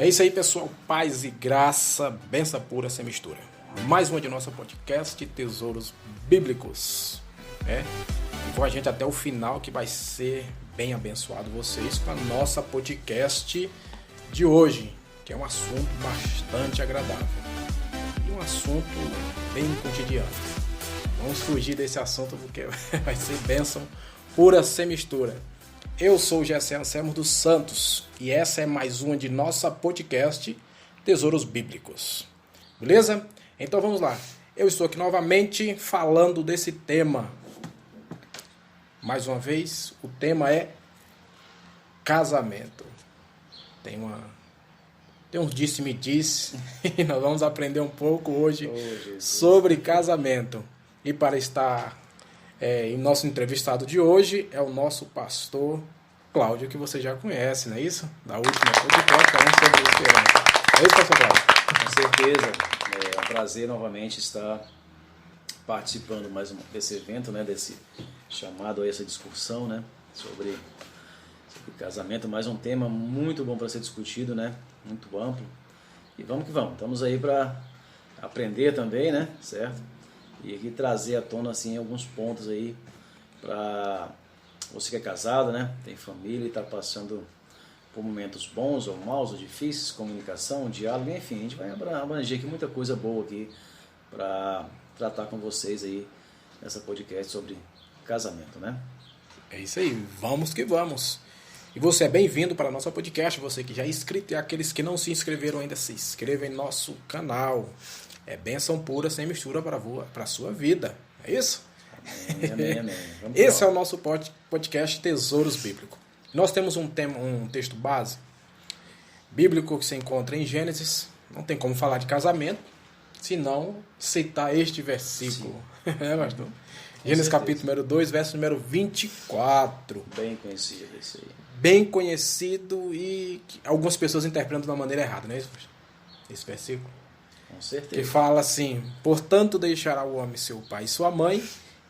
É isso aí, pessoal. Paz e graça, benção pura sem mistura. Mais uma de nosso podcast Tesouros Bíblicos. Com a gente até o final, que vai ser bem abençoado vocês com a nossa podcast de hoje, que é um assunto bastante agradável e um assunto bem cotidiano. Vamos fugir desse assunto porque vai ser bênção pura sem mistura. Eu sou o Gessé Anselmo dos Santos e essa é mais uma de nossa podcast Tesouros Bíblicos. Beleza? Então vamos lá. Eu estou aqui novamente falando desse tema. Mais uma vez, o tema é casamento. Tem uns disse-me-disse e nós vamos aprender um pouco hoje sobre casamento. E para estar em nosso entrevistado de hoje é o nosso pastor Cláudio, que você já conhece, não é isso? Da última podcast falando sobre esperança. É isso, pastor Cláudio? Com certeza. É um prazer novamente estar participando mais desse evento, né, desse chamado a essa discussão, né, sobre casamento. Mais um tema muito bom para ser discutido, né, muito amplo. E vamos que vamos. Estamos aí para aprender também, né, certo? E aqui trazer à tona assim alguns pontos aí para você que é casado, né, tem família e está passando por momentos bons ou maus ou difíceis, comunicação, diálogo, enfim, a gente vai abranger aqui muita coisa boa aqui para tratar com vocês aí nessa podcast sobre casamento, né? É isso aí, vamos que vamos. E você é bem-vindo para a nossa podcast, você que já é inscrito e aqueles que não se inscreveram ainda, se inscrevam em nosso canal. É bênção pura, sem mistura para a sua vida. É isso? Amém. Esse é o nosso podcast Tesouros Bíblicos. Nós temos um texto base bíblico que se encontra em Gênesis. Não tem como falar de casamento se não citar este versículo. Pastor? Gênesis capítulo número 2, verso número 24. Bem conhecido esse aí. Bem conhecido e algumas pessoas interpretam de uma maneira errada, não é isso? Esse versículo. Com certeza. Que fala assim: portanto deixará o homem seu pai e sua mãe,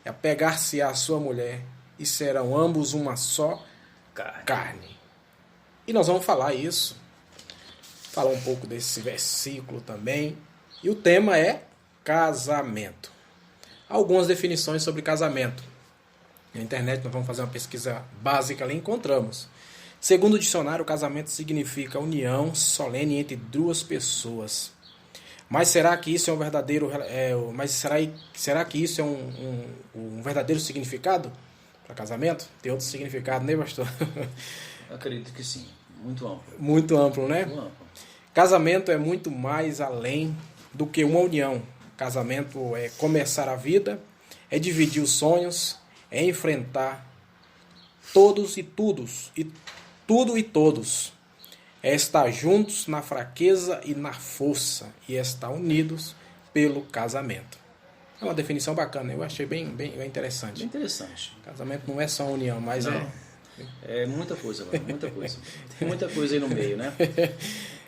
e apegar-se à sua mulher, e serão ambos uma só carne. E nós vamos falar um pouco desse versículo também. E o tema é casamento. Algumas definições sobre casamento. Na internet nós vamos fazer uma pesquisa básica ali e encontramos. Segundo o dicionário, o casamento significa união solene entre duas pessoas. Mas será que isso é um verdadeiro será que isso é um verdadeiro significado para casamento? Tem outro significado, né, pastor? Eu acredito que sim. Muito amplo. Muito amplo, né? Muito amplo. Casamento é muito mais além do que uma união. Casamento é começar a vida, é dividir os sonhos, é enfrentar todos e todos, é estar juntos na fraqueza e na força, e estar unidos pelo casamento. É uma definição bacana, eu achei bem interessante. Bem interessante. Casamento não é só união, mas é muita coisa, muita coisa. Tem muita coisa aí no meio, né?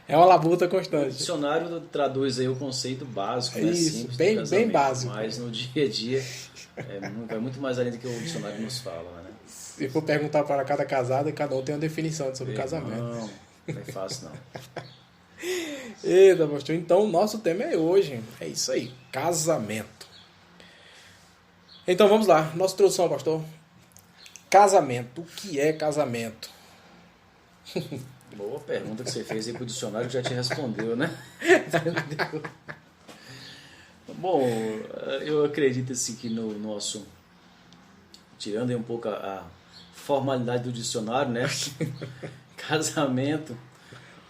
É uma labuta O constante. dicionário traduz aí o conceito básico, né? Isso, Simples, bem básico. Mas no dia a dia vai muito mais além do que o dicionário nos fala, né? Se for perguntar para cada casado, cada um tem uma definição sobre casamento. Não é fácil não. Eita, pastor. Então, o nosso tema é hoje. É isso aí, casamento. Então, vamos lá. Nossa introdução, pastor. Casamento. O que é casamento? Boa pergunta que você fez aí pro dicionário, que já te respondeu, né? Bom, eu acredito assim que no nosso... Tirando aí um pouco a formalidade do dicionário, né? Casamento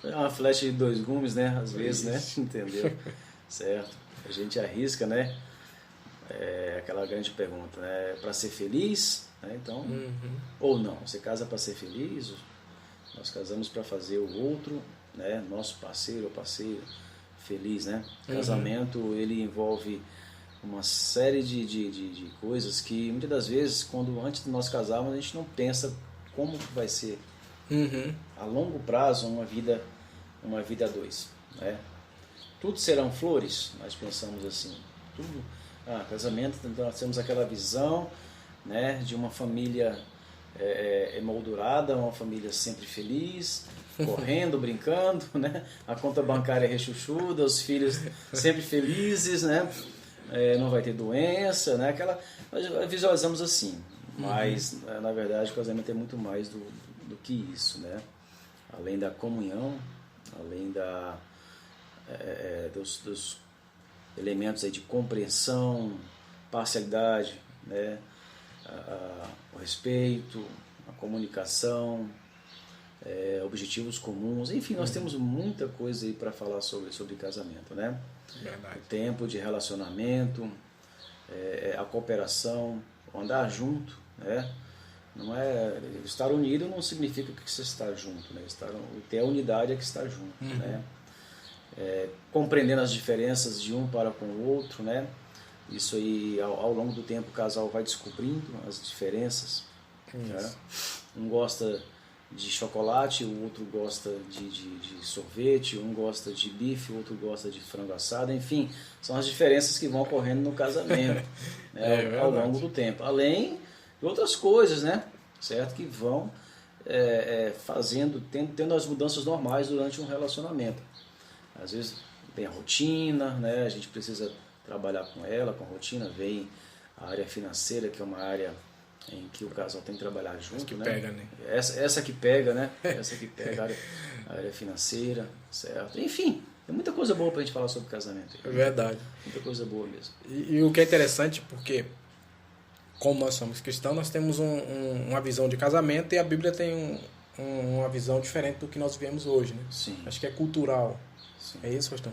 é uma flecha de dois gumes, né? Às vezes, né? Entendeu? Certo. A gente arrisca, né? Aquela grande pergunta, né? Para ser feliz, né? Então, ou não. Você casa para ser feliz? Nós casamos para fazer o outro, né? Nosso parceiro ou parceira feliz, né? Casamento, ele envolve uma série de coisas que muitas das vezes, antes de nós casarmos, a gente não pensa como vai ser a longo prazo uma vida a dois, né? Tudo serão flores, nós pensamos assim, casamento, então nós temos aquela visão, né, de uma família emoldurada, uma família sempre feliz, correndo, brincando, né? A conta bancária rechuchuda, os filhos sempre felizes, né? Não vai ter doença, né? Nós visualizamos assim, mas na verdade o casamento é muito mais do que isso, né? Além da comunhão, além dos elementos aí de compreensão, parcialidade, né? O respeito, a comunicação, objetivos comuns, enfim, nós temos muita coisa aí para falar sobre casamento, né? Verdade. O tempo de relacionamento, a cooperação, andar junto, né? Não é estar unido não significa que você está junto, né? Ter a unidade é que está junto, né? Compreendendo as diferenças de um para com o outro, né? Isso aí ao longo do tempo o casal vai descobrindo as diferenças, né? Um gosta de chocolate, o outro gosta de sorvete, um gosta de bife, o outro gosta de frango assado, enfim, são as diferenças que vão ocorrendo no casamento, né, ao longo do tempo, além de outras coisas, né, certo, que vão tendo as mudanças normais durante um relacionamento. Às vezes tem a rotina, né, a gente precisa trabalhar com ela, com a rotina, vem a área financeira, que é uma área em que o casal tem que trabalhar junto, que né? Pega, né? Essa que pega, né? Essa que pega a área financeira, certo? Enfim, tem muita coisa boa pra gente falar sobre casamento. É verdade. Muita coisa boa mesmo. E o que é interessante, porque como nós somos cristãos, nós temos uma visão de casamento e a Bíblia tem uma visão diferente do que nós vemos hoje, né? Sim. Acho que é cultural. Sim. É isso, pastor?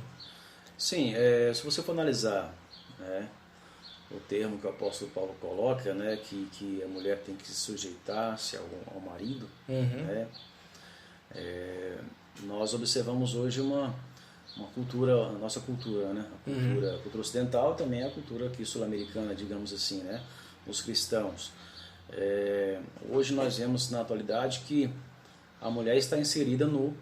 Sim, se você for analisar, né, o termo que o apóstolo Paulo coloca, né, que a mulher tem que se sujeitar-se ao marido, né, nós observamos hoje uma cultura, a nossa cultura, né, a cultura ocidental também é a cultura aqui sul-americana, digamos assim, né, os cristãos. Hoje nós vemos na atualidade que a mulher está inserida no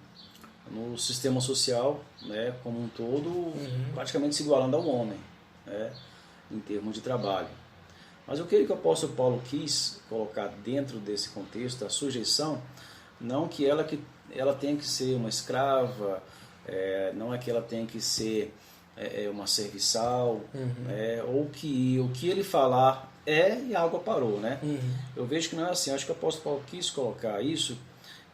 sistema social, né, como um todo, praticamente se igualando ao homem, né, em termos de trabalho. Mas o que o apóstolo Paulo quis colocar dentro desse contexto, a sujeição, não que ela tenha que ser uma escrava, não é que ela tenha que ser uma serviçal, ou que o que ele falar e a água parou, né? Eu vejo que não é assim. Eu acho que o apóstolo Paulo quis colocar isso,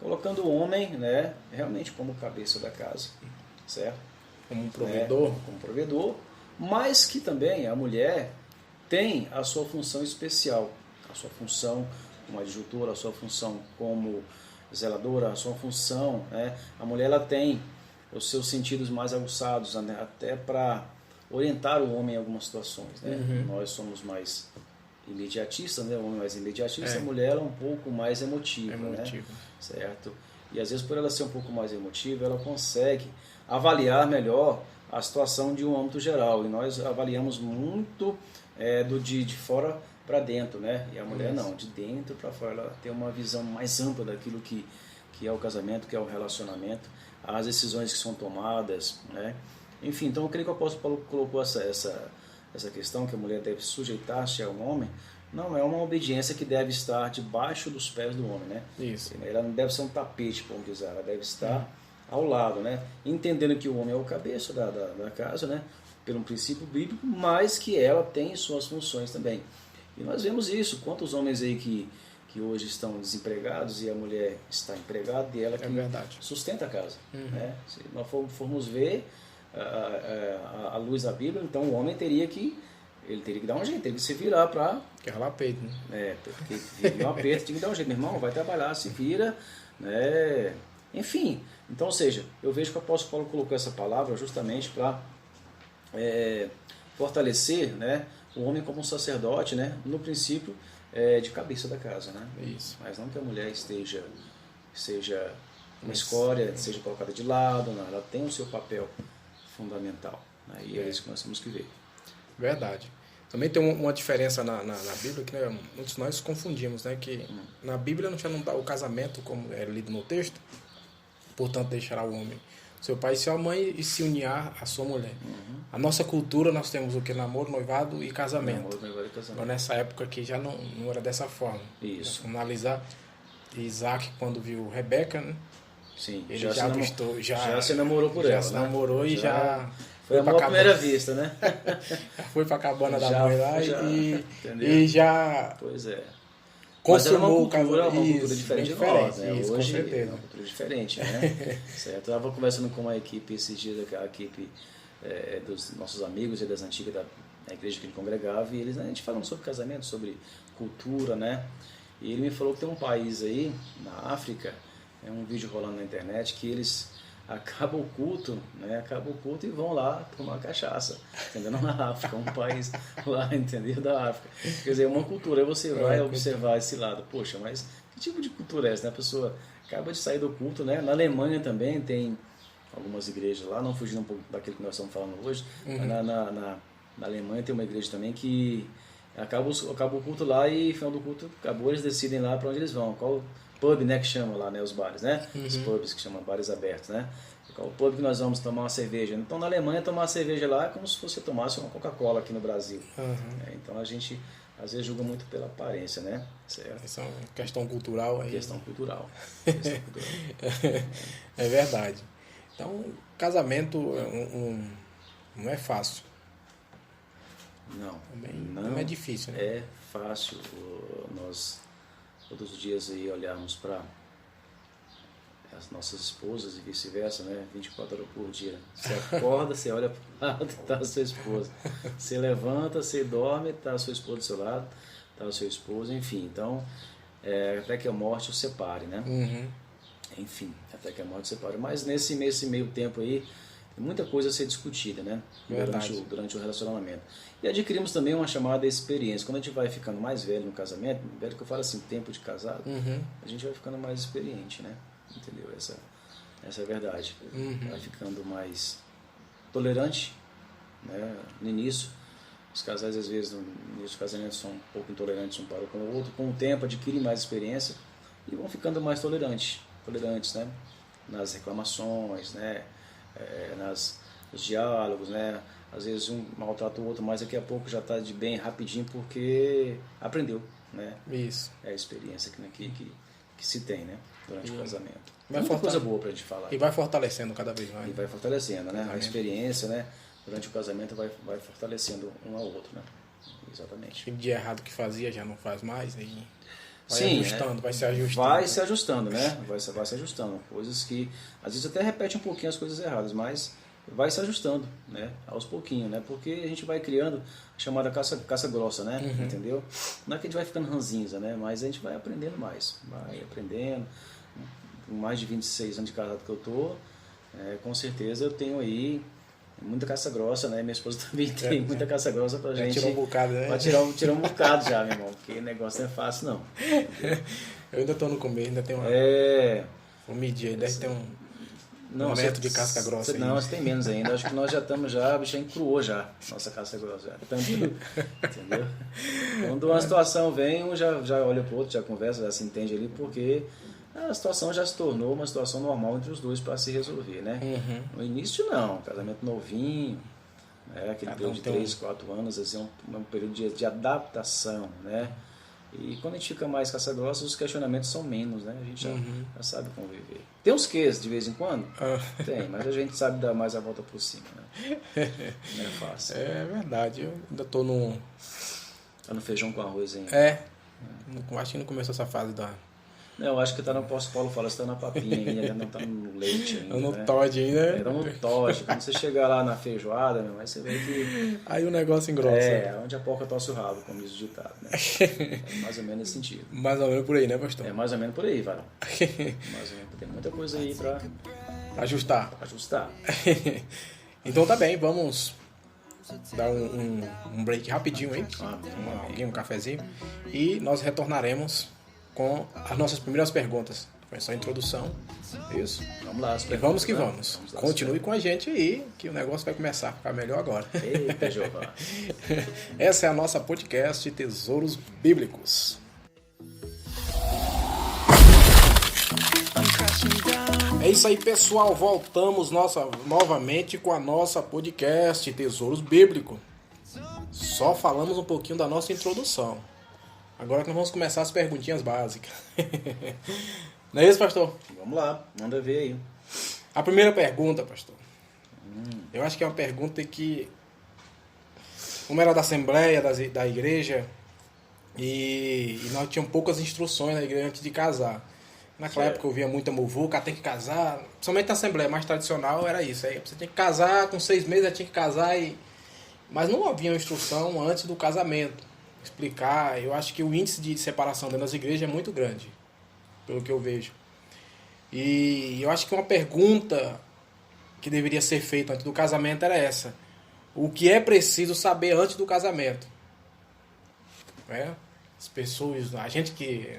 colocando o homem, né, realmente como cabeça da casa, certo? Como um provedor. Como provedor, mas que também a mulher tem a sua função especial, a sua função como adjutora, a sua função como zeladora, a sua função, né? A mulher ela tem os seus sentidos mais aguçados, né, até para orientar o homem em algumas situações, né? Nós somos mais imediatistas, né? O homem mais imediatista, a mulher é um pouco mais emotiva, né? Certo? E às vezes por ela ser um pouco mais emotiva, ela consegue avaliar melhor a situação de um âmbito geral, e nós avaliamos muito de fora para dentro, né? E a mulher não, de dentro para fora, ela tem uma visão mais ampla daquilo que é o casamento, que é o relacionamento, as decisões que são tomadas, né? Enfim, então eu creio que o apóstolo Paulo colocou essa questão que a mulher deve sujeitar-se ao homem, não é uma obediência que deve estar debaixo dos pés do homem, né? Isso. Ela não deve ser um tapete, vamos dizer, ela deve estar ao lado, né? Entendendo que o homem é o cabeça da casa, né? Pelo princípio bíblico, mas que ela tem suas funções também. E nós vemos isso, quantos homens aí que hoje estão desempregados e a mulher está empregada e ela que sustenta a casa, né? Se nós formos ver a luz da Bíblia, então o homem teria que dar um jeito, teria que se virar para... Que ralar peito, né? Porque vive um aperto, tem que dar um jeito. Meu irmão, vai trabalhar, se vira, né? Enfim, então, ou seja, eu vejo que o apóstolo Paulo colocou essa palavra justamente para fortalecer, né, o homem como um sacerdote, né, no princípio de cabeça da casa, né? Isso. Mas não que a mulher seja uma escória, seja colocada de lado, não, ela tem o seu papel fundamental, né? E é isso que nós temos que ver. Verdade. Também tem uma diferença na Bíblia que, né, muitos de nós confundimos, né? Que na Bíblia não dá o casamento como é lido no texto, portanto deixará o homem seu pai e sua mãe e se unir à sua mulher. A nossa cultura, nós temos o que? Namoro, noivado e casamento. Namoro, noivado e casamento. Mas nessa época aqui já não era dessa forma. Isso. Vamos analisar. Isaac, quando viu Rebeca, né? Sim, Ele já avistou, já se namorou por ela. Já se namorou e já foi amor à primeira vista, né? Foi pra cabana da mãe lá e já. Pois é. Consumou o casamento. Uma cultura diferente de nós, né? Isso, hoje com certeza. é uma cultura diferente, né? Certo. Eu estava conversando com uma equipe esses dias, a equipe dos nossos amigos e das antigas da igreja que ele congregava, e eles, a gente falando sobre casamento, sobre cultura, né? E ele me falou que tem um país aí, na África, um vídeo rolando na internet, que eles acabam o culto, né? Acabam o culto e vão lá tomar cachaça, entendeu? Na África, um país lá, entendeu? Da África. Quer dizer, uma cultura, aí você vai observar esse lado. Poxa, mas que tipo de cultura é essa, né? A pessoa acaba de sair do culto, né? Na Alemanha também tem algumas igrejas lá, não fugindo um pouco daquilo que nós estamos falando hoje, mas na Alemanha tem uma igreja também que acaba o culto lá e no final do culto acabou, eles decidem lá para onde eles vão, qual pub, né, que chama lá, né, os bares, né, os pubs que chamam bares abertos, né, qual o pub que nós vamos tomar uma cerveja. Então na Alemanha tomar uma cerveja lá é como se você tomasse uma Coca-Cola aqui no Brasil. Então a gente às vezes julga muito pela aparência, né, certo? Essa é uma questão cultural aí. Questão cultural. É verdade. Então casamento não é fácil. Não é difícil, né? É fácil nós todos os dias aí olharmos para as nossas esposas e vice-versa, né? 24 horas por dia. Você acorda, você olha para o lado, está a sua esposa. Você levanta, você dorme, está a sua esposa do seu lado, está o seu esposo, enfim. Então, até que a morte os separe, né? Enfim, até que a morte os separe. Mas nesse meio tempo aí, tem muita coisa a ser discutida, né? Durante o relacionamento. E adquirimos também uma chamada experiência. Quando a gente vai ficando mais velho no casamento, velho que eu falo assim, tempo de casado, a gente vai ficando mais experiente, né? Entendeu? Essa é a verdade. Vai ficando mais tolerante, né? No início. Os casais, às vezes, no início do casamento, são um pouco intolerantes um para com o outro. Com o tempo, adquirem mais experiência e vão ficando mais tolerantes, né? Nas reclamações, né? Nos diálogos, né? Às vezes um maltrata o outro, mas daqui a pouco já está de bem rapidinho porque aprendeu, né? Isso. É a experiência que se tem, né? Durante o casamento. Muita coisa boa pra gente falar. E vai fortalecendo cada vez mais. E vai fortalecendo, né? A experiência, né? Durante o casamento vai fortalecendo um ao outro, né? Exatamente. Tipo de errado que fazia já não faz mais, aí vai ajustando, vai se ajustando. Vai se ajustando, né? Vai se ajustando. Coisas que, às vezes até repete um pouquinho as coisas erradas, mas vai se ajustando, né? Aos pouquinhos, né? Porque a gente vai criando a chamada caça grossa, né? Entendeu? Não é que a gente vai ficando ranzinza, né? Mas a gente vai aprendendo mais. Vai aprendendo. Com mais de 26 anos de casado que eu tô, com certeza eu tenho aí muita caça grossa, né? Minha esposa também tem muita caça grossa pra gente. Tirou um bocado, né? Pra tirar um bocado já, meu irmão. Porque o negócio não é fácil, não. Eu ainda tô no começo, ainda tem uma... Vou medir aí, deve ter um metro de casca grossa aí. Não, você tem menos ainda. Acho que nós já estamos a bicha encruou já, nossa casca grossa. Entendeu? Quando uma situação vem, um já olha pro outro, já conversa, já se entende ali, porque a situação já se tornou uma situação normal entre os dois para se resolver, né? No início não, casamento novinho, né? Aquele período de 3, 4 anos, assim, um período de adaptação, né? E quando a gente fica mais caça-grossa, os questionamentos são menos, né? A gente já sabe conviver. Tem uns quês de vez em quando? Tem, mas a gente sabe dar mais a volta por cima, né? Não é fácil. É verdade, eu ainda tô no... Tá no feijão com arroz ainda. Acho que não começou essa fase da... Não, eu acho que tá no Paulo fala, você tá na papinha ainda, não tá no leite ainda. No Todd ainda. Tá no Todd. Quando você chegar lá na feijoada, aí você vê que... Aí o negócio engrossa. Onde a porca tosse o rabo, como diz o ditado, né? Mais ou menos nesse sentido. Mais ou menos por aí, né, pastor? É mais ou menos por aí, Varão. Mais ou menos. Tem muita coisa aí pra ajustar. Então tá bem, vamos dar um break rapidinho aí. Um cafezinho. E nós retornaremos com as nossas primeiras perguntas. Foi só a introdução. Isso. Vamos lá. E vamos que vamos. Continue com a gente aí, que o negócio vai começar a ficar melhor agora. Eita, Jeová. Essa é a nossa podcast Tesouros Bíblicos. É isso aí, pessoal. Voltamos novamente com a nossa podcast Tesouros Bíblicos. Só falamos um pouquinho da nossa introdução. Agora que nós vamos começar as perguntinhas básicas. Não é isso, pastor? Vamos lá, manda ver aí. A primeira pergunta, pastor. Eu acho que é uma pergunta que, como era da Assembleia, da igreja, e nós tínhamos poucas instruções na igreja antes de casar. Naquela época eu via muita muvuca, tem que casar. Somente na Assembleia mais tradicional era isso. Aí você tem que casar, com 6 meses já tinha que casar. Mas não havia uma instrução antes do casamento. Explicar. Eu acho que o índice de separação dentro das igrejas é muito grande, pelo que eu vejo. E eu acho que uma pergunta que deveria ser feita antes do casamento era essa: o que é preciso saber antes do casamento? As pessoas, a gente que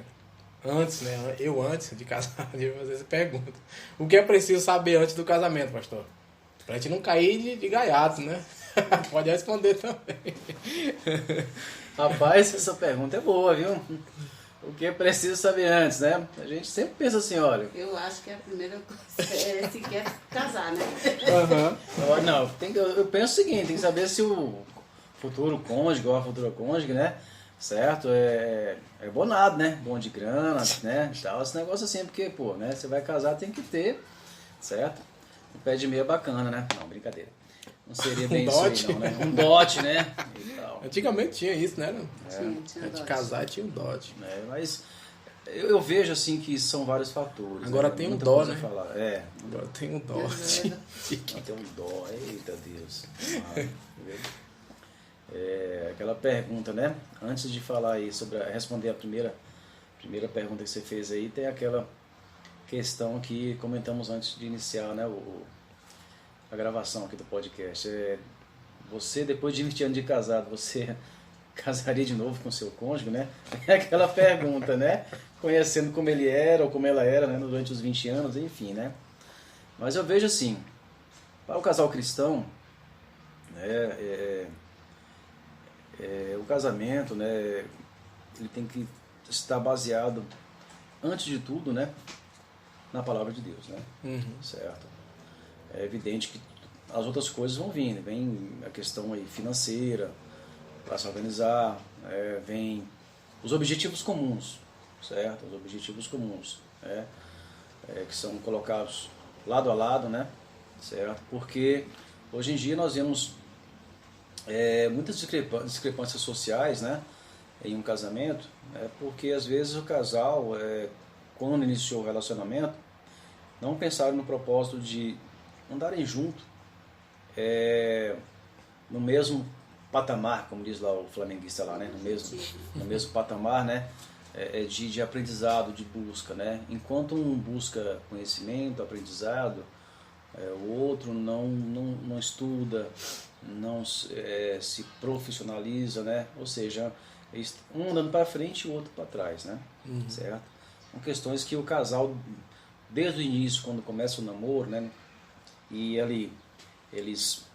antes, né? Eu antes de casar, de fazer essa pergunta. O que é preciso saber antes do casamento, pastor? Pra gente não cair de gaiato, né? Pode responder também. Rapaz, essa pergunta é boa, viu? O que é preciso saber antes, né? A gente sempre pensa assim, olha... Eu acho que a primeira coisa é se quer casar, né? Uhum. Não, eu penso o seguinte, tem que saber se o futuro cônjuge ou a futura cônjuge, né? Certo? É bonado, né? Bom de grana, né? E tal, esse negócio assim, porque, pô, né? Você vai casar, tem que ter, certo? Um pé de meia bacana, né? Não, brincadeira. Não seria bem isso aí, não, né? Um dote, né? E tal. Antigamente tinha isso, né? Tinha Antes de casar tinha um dote. Mas eu vejo assim que são vários fatores. Agora né? tem um Muita dó, coisa né? a falar. Agora tem um dote. Não, tem um dó. Eita Deus. Aquela pergunta, né? Antes de falar aí responder a primeira pergunta que você fez aí, tem aquela questão que comentamos antes de iniciar, né? A gravação aqui do podcast. Você, depois de 20 anos de casado, você casaria de novo com seu cônjuge, né? É aquela pergunta, né? Conhecendo como ele era ou como ela era, né? Durante os 20 anos, enfim, né? Mas eu vejo assim, para o casal cristão, né? O casamento, né? Ele tem que estar baseado, antes de tudo, né? Na palavra de Deus, né? Certo? É evidente que as outras coisas vão vindo, vem a questão aí financeira, para se organizar, vem os objetivos comuns, certo? Os objetivos comuns, que são colocados lado a lado, né? Certo? Porque hoje em dia nós vemos muitas discrepâncias sociais, né? Em um casamento, porque às vezes o casal, quando iniciou o relacionamento, não pensaram no propósito de andarem junto no mesmo patamar, como diz lá o flamenguista lá, né? No mesmo patamar, né? De aprendizado, de busca, né? Enquanto um busca conhecimento, aprendizado, o outro não estuda, não se profissionaliza, né? Ou seja, um andando para frente e o outro para trás, né? Certo? São questões que o casal, desde o início, quando começa o namoro, né? E ali eles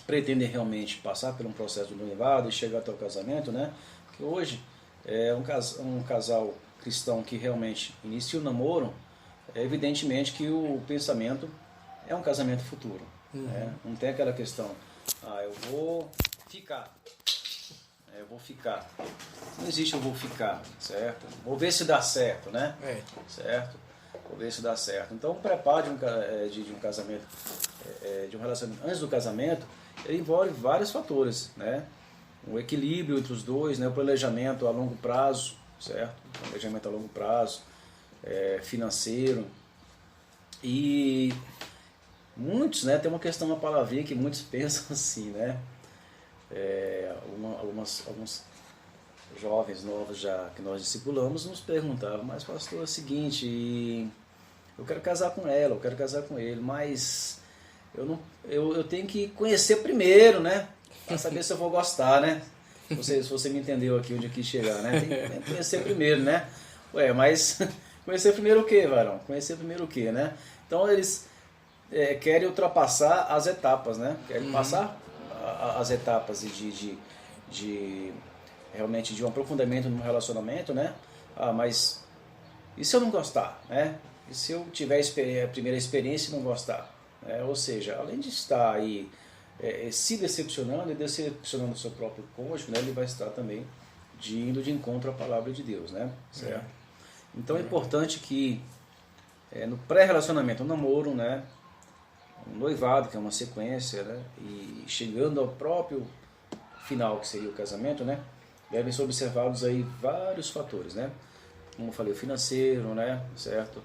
pretendem realmente passar por um processo de noivado e chegar até o casamento, né? Porque hoje um casal cristão que realmente inicia o namoro, evidentemente que o pensamento é um casamento futuro. Né? Não tem aquela questão, eu vou ficar. Não existe eu vou ficar, certo? Vou ver se dá certo, né? Certo? Vou ver se dá certo. Então, o preparo de um casamento, de um relacionamento antes do casamento, ele envolve vários fatores, né? O equilíbrio entre os dois, né? O planejamento a longo prazo, certo? Planejamento a longo prazo, financeiro. E muitos, né? Tem uma questão, uma palavrinha que muitos pensam assim, né? Alguns jovens novos já que nós discipulamos nos perguntavam, mas pastor, é o seguinte, eu quero casar com ela, eu quero casar com ele, mas eu tenho que conhecer primeiro, né? Para saber se eu vou gostar, né? Se você me entendeu aqui onde eu quis chegar, né? Tem que conhecer primeiro, né? Mas conhecer primeiro o quê, varão? Conhecer primeiro o quê, né? Então eles querem ultrapassar as etapas, né? Querem passar as etapas realmente de um aprofundamento no relacionamento, né? Mas E se eu não gostar, né? E se eu tiver a primeira experiência e não gostar? Ou seja, além de estar aí se decepcionando e decepcionando o seu próprio cônjuge, né? Ele vai estar também indo de encontro à palavra de Deus, né? Certo? Então é importante que no pré-relacionamento, no namoro, né? Um noivado, que é uma sequência, né? E chegando ao próprio final, que seria o casamento, né? Devem ser observados aí vários fatores, né? Como eu falei, o financeiro, né? Certo?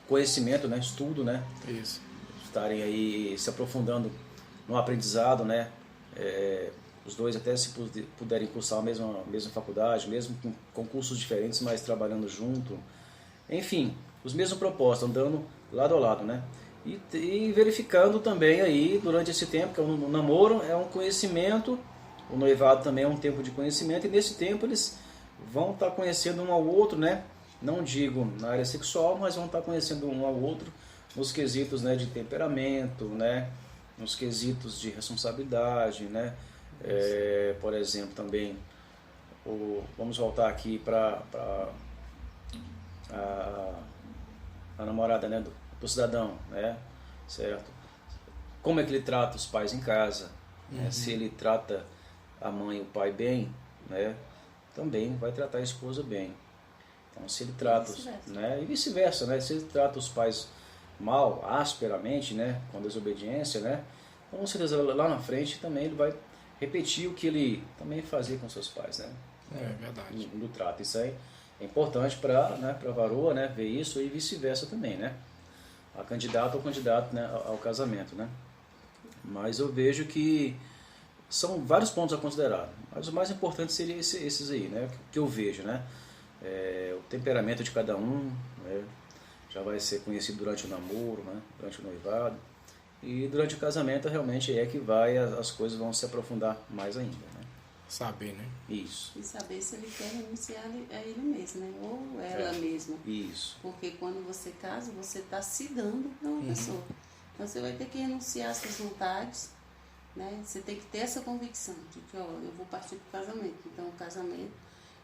Conhecimento, né? Estudo, né? Isso. Estarem aí se aprofundando no aprendizado, né? Os dois até se puderem cursar a mesma faculdade, mesmo com cursos diferentes, mas trabalhando junto. Enfim, os mesmos propósitos, andando lado a lado, né? E verificando também aí, durante esse tempo, que o namoro é um conhecimento, o noivado também é um tempo de conhecimento, e nesse tempo eles vão estar conhecendo um ao outro, né? Não digo na área sexual, mas vão estar conhecendo um ao outro nos quesitos, né, de temperamento, né? Nos quesitos de responsabilidade, né? Por exemplo, também, vamos voltar aqui para a namorada, né, do cidadão, né? Certo? Como é que ele trata os pais em casa, né? Se ele trata a mãe e o pai bem, né? Também vai tratar a esposa bem. Então, se ele trata, né? E vice-versa, né? Se ele trata os pais mal, asperamente, né? Com desobediência, né? Então, com certeza, lá na frente também ele vai repetir o que ele também fazia com seus pais, né? Verdade. No trato. Isso aí é importante para a varoa, né? Ver isso, e vice-versa também, né? A candidata ou candidato, né? Ao casamento, né? Mas eu vejo que são vários pontos a considerar, mas o mais importante seria esses aí, né? Que eu vejo, né? O temperamento de cada um, né? Já vai ser conhecido durante o namoro, né? Durante o noivado, e durante o casamento realmente que as coisas vão se aprofundar mais ainda, né? Saber, né? Isso. E saber se ele quer renunciar a ele mesmo, né? Ou ela mesma. Isso. Porque quando você casa, você está se dando para uma pessoa. Então você vai ter que renunciar às suas vontades, né? Você tem que ter essa convicção de que, eu vou partir para o casamento. Então o casamento,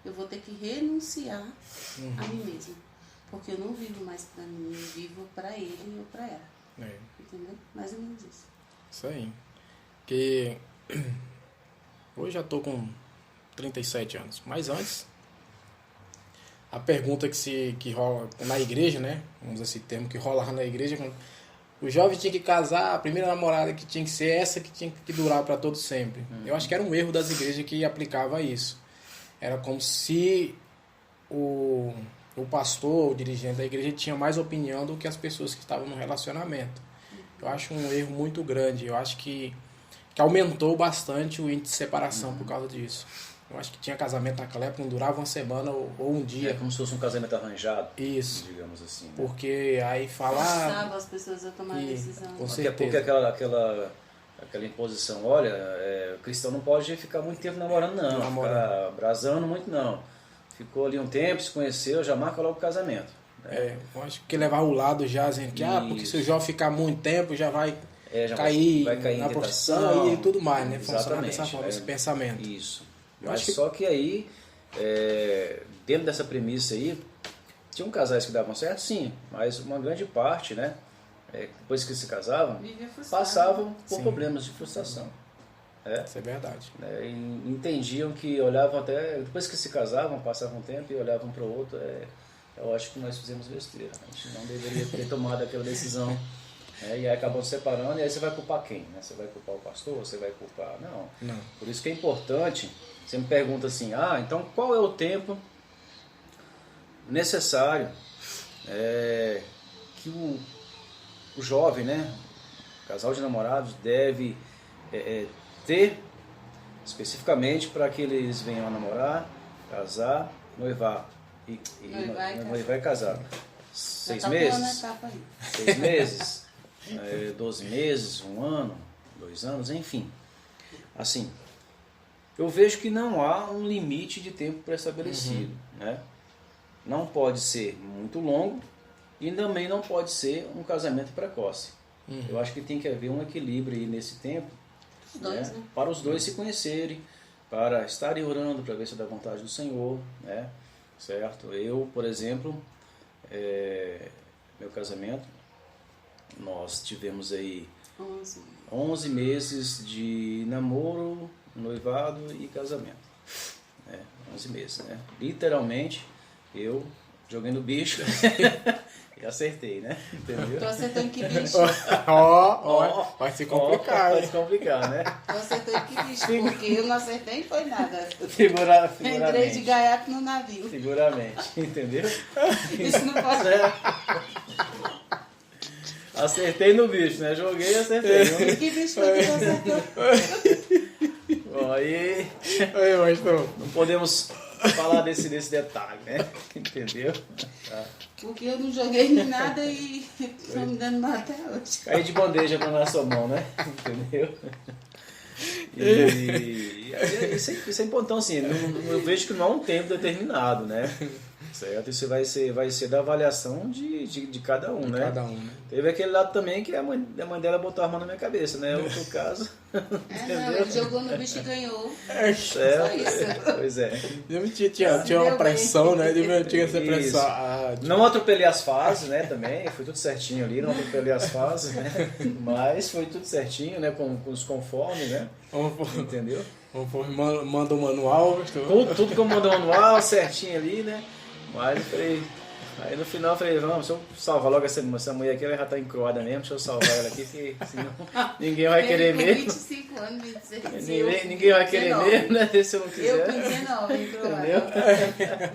eu vou ter que renunciar a mim mesma. Porque eu não vivo mais para mim, eu vivo para ele ou para ela. Entendeu? Mais ou menos isso. Isso aí. Que hoje já estou com 37 anos. Mas antes, a pergunta que rola na igreja, né? Vamos esse termo que rola na igreja, o jovem tinha que casar, a primeira namorada que tinha que ser essa que tinha que durar para todo sempre. Eu acho que era um erro das igrejas que aplicava isso. Era como se o pastor, o dirigente da igreja tinha mais opinião do que as pessoas que estavam no relacionamento. Eu acho um erro muito grande. Eu acho que aumentou bastante o índice de separação por causa disso. Eu acho que tinha casamento naquela época, não durava uma semana ou um dia. É como se fosse um casamento arranjado. Isso. Digamos assim. Né? Porque aí forçava as pessoas a tomar decisão. Com certeza. Porque aquela imposição, olha, o cristão não pode ficar muito tempo namorando, não. Ficar brasando muito, não. Ficou ali um tempo, se conheceu, já marca logo o casamento. Né? Eu acho que levar o lado já, dizendo que porque se o jovem ficar muito tempo, já vai cair na profissão e tudo mais, né? Funcionar dessa forma, esse pensamento. Isso. Só que aí, dentro dessa premissa aí, tinham casais que davam certo, sim, mas uma grande parte, né? Depois que se casavam, passavam por problemas de frustração. Isso é verdade. E entendiam que olhavam até, depois que se casavam, passavam um tempo e olhavam para o outro. Eu acho que nós fizemos besteira. A gente não deveria ter tomado aquela decisão. E aí acabam se separando, e aí você vai culpar quem? Né? Você vai culpar o pastor? Você vai culpar... Não. Por isso que é importante, você me pergunta assim, então qual é o tempo necessário que o jovem, né, o casal de namorados deve ter especificamente para que eles venham a namorar, casar, noivar noivar e casar. 6 meses? 6 meses? 12 meses? 1 ano? 2 anos? Enfim. Assim, eu vejo que não há um limite de tempo pré-estabelecido. Né? Não pode ser muito longo e também não pode ser um casamento precoce. Eu acho que tem que haver um equilíbrio aí nesse tempo, né? Para os dois se conhecerem, para estarem orando para ver se é da vontade do Senhor, né? certo? Eu, por exemplo, meu casamento, nós tivemos aí 11 meses de namoro, noivado e casamento. 11 meses, né? Literalmente, eu joguei no bicho e acertei, né? Entendeu? Tu acertou em que bicho? Vai se complicar. Vai se complicar, né? Tu acertou em que bicho? Porque eu não acertei foi nada. Entrei de gaiato no navio. Figuramente, entendeu? Isso não pode. Acertei no bicho, né? Joguei e acertei. Que bicho foi que tu acertou? Bom, aí Pastor. não podemos falar desse detalhe, né? Entendeu? Porque eu não joguei nem nada e estão me dando mal até hoje. Caí de bandeja pra nossa mão, né? Entendeu? E isso é importante, assim, eu vejo que não há um tempo determinado, né? Certo? Isso vai ser da avaliação de cada um, né? Cada um, né? Teve aquele lado também que a mãe dela botou a mão na minha cabeça, né? Outro caso. Não, ele jogou no bicho e ganhou. Certo? Só isso. Pois é. Tinha uma pressão, né? Tinha essa Isso. pressão. Não atropelei as fases, né? Também, foi tudo certinho ali, não atropelei as fases, né? Mas foi tudo certinho, né? Com os conformes, né? Entendeu? Manda o manual, Pastor. Tudo como mandou manual, certinho ali, né? Mas eu falei. Aí no final eu falei, vamos, deixa eu salvar logo essa mulher aqui, ela já tá encroada mesmo, deixa eu salvar ela aqui, que senão ninguém vai querer mesmo. 25 anos, me dizer Ninguém vai querer mesmo, né? Se eu não quiser. Eu com 19, encroada.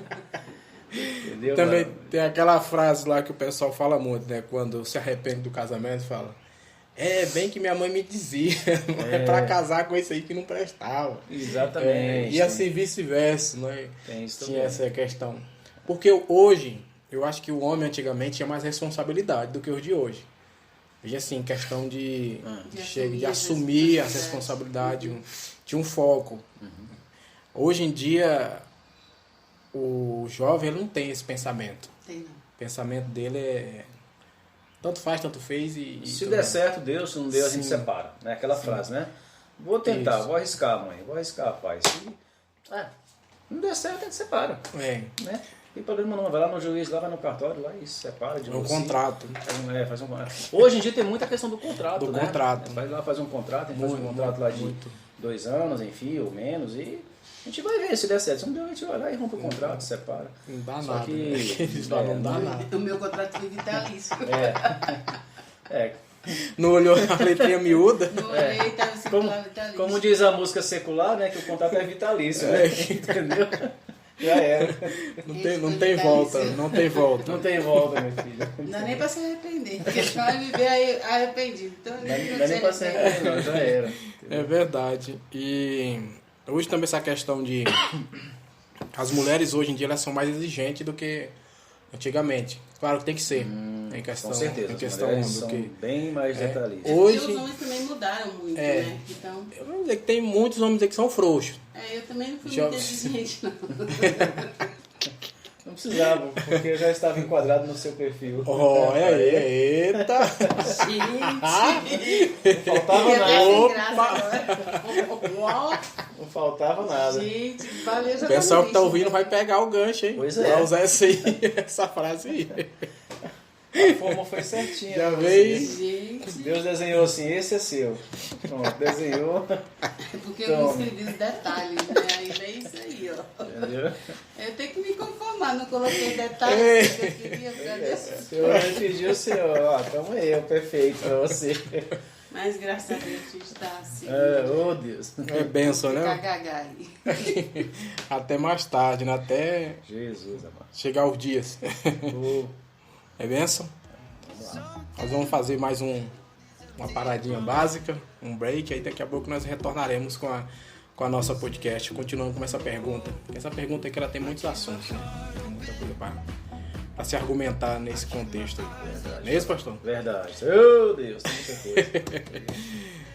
Entendeu? Também Mano? tem aquela frase lá que o pessoal fala muito, né? Quando se arrepende do casamento, fala: bem que minha mãe me dizia, pra casar com isso aí que não prestava. Exatamente. E assim vice-versa, né? Tem isso Tinha também. essa questão. Porque hoje, eu acho que o homem antigamente tinha mais responsabilidade do que os de hoje. Hoje, assim, questão de assumir as responsabilidades, tinha um foco. Hoje em dia, o jovem ele não tem esse pensamento. Tem não. O pensamento dele é tanto faz, tanto fez e Se tudo der mais. certo, Deus, se não der, a gente Sim. separa. Né? Aquela frase, né? Vou tentar, Isso. vou arriscar, mãe, vou arriscar, pai. Se não der certo, a gente separa. É, Né? Não tem problema não, vai lá no juiz, lá vai no cartório, lá e separa de é um contrato. Faz um contrato. Hoje em dia tem muita questão do contrato, Do né? contrato. Vai lá fazer um contrato, a gente faz um contrato lá de 2 anos, enfim, ou menos, e a gente vai ver se der certo. Se não der, a gente vai lá e rompe o contrato, separa. Não dá Só nada. que, né? Eles falam, não dá nada. O meu contrato foi vitalício. Não olhou a letrinha miúda? Não olhei, estava circular vitalício. Como diz a música secular, né? Que o contrato é vitalício, né? Entendeu? Já era. Não tem volta, não tem volta. Não tem volta, meu filho. Não dá nem para se arrepender, porque senão vai me ver aí arrependido. Então, Não dá nem pra se arrepender, não, já era. É verdade. E hoje também essa questão de... As mulheres hoje em dia elas são mais exigentes do que antigamente. Claro que tem que ser. Em questão, Com certeza, em as questão mulheres do são que... bem mais detalhistas. E Hoje, os homens também mudaram muito, né? Então, eu vou dizer que tem muitos homens aí que são frouxos. eu também não fui Já- muito exigente, não. Não precisava, porque eu já estava enquadrado no seu perfil. Olha aí, eita! Gente! Não faltava Fiquei até nada. sem graça agora. Uau! Não faltava nada. Gente, valeu já O pessoal tá que tá no ouvindo lixo, vai pegar o gancho, hein? Pois é. Vai usar essa frase aí. A forma foi certinha. Já pra veio. você. Gente, Deus desenhou assim, esse é seu. Pronto, desenhou. porque eu não escrevi os detalhes, né? Aí vem isso aí, ó. Entendeu? Eu tenho que me conformar, não coloquei detalhes que eu queria, cadê? O senhor me pediu, senhor, ó, tamo aí, o perfeito pra você. Mas graças a Deus a gente tá assim. Oh, Deus. É benção, né? Gagagá aí. Até mais tarde, né? Até Jesus, amado. chegar os dias. Oh, É benção? Nós vamos fazer mais uma paradinha básica, um break, aí daqui a pouco nós retornaremos com a nossa podcast, continuando com essa pergunta. Essa pergunta aqui ela tem muitos assuntos, né? Tem muita coisa para se argumentar nesse contexto aí. Não é isso, pastor? verdade. Oh, Deus, tem muita coisa.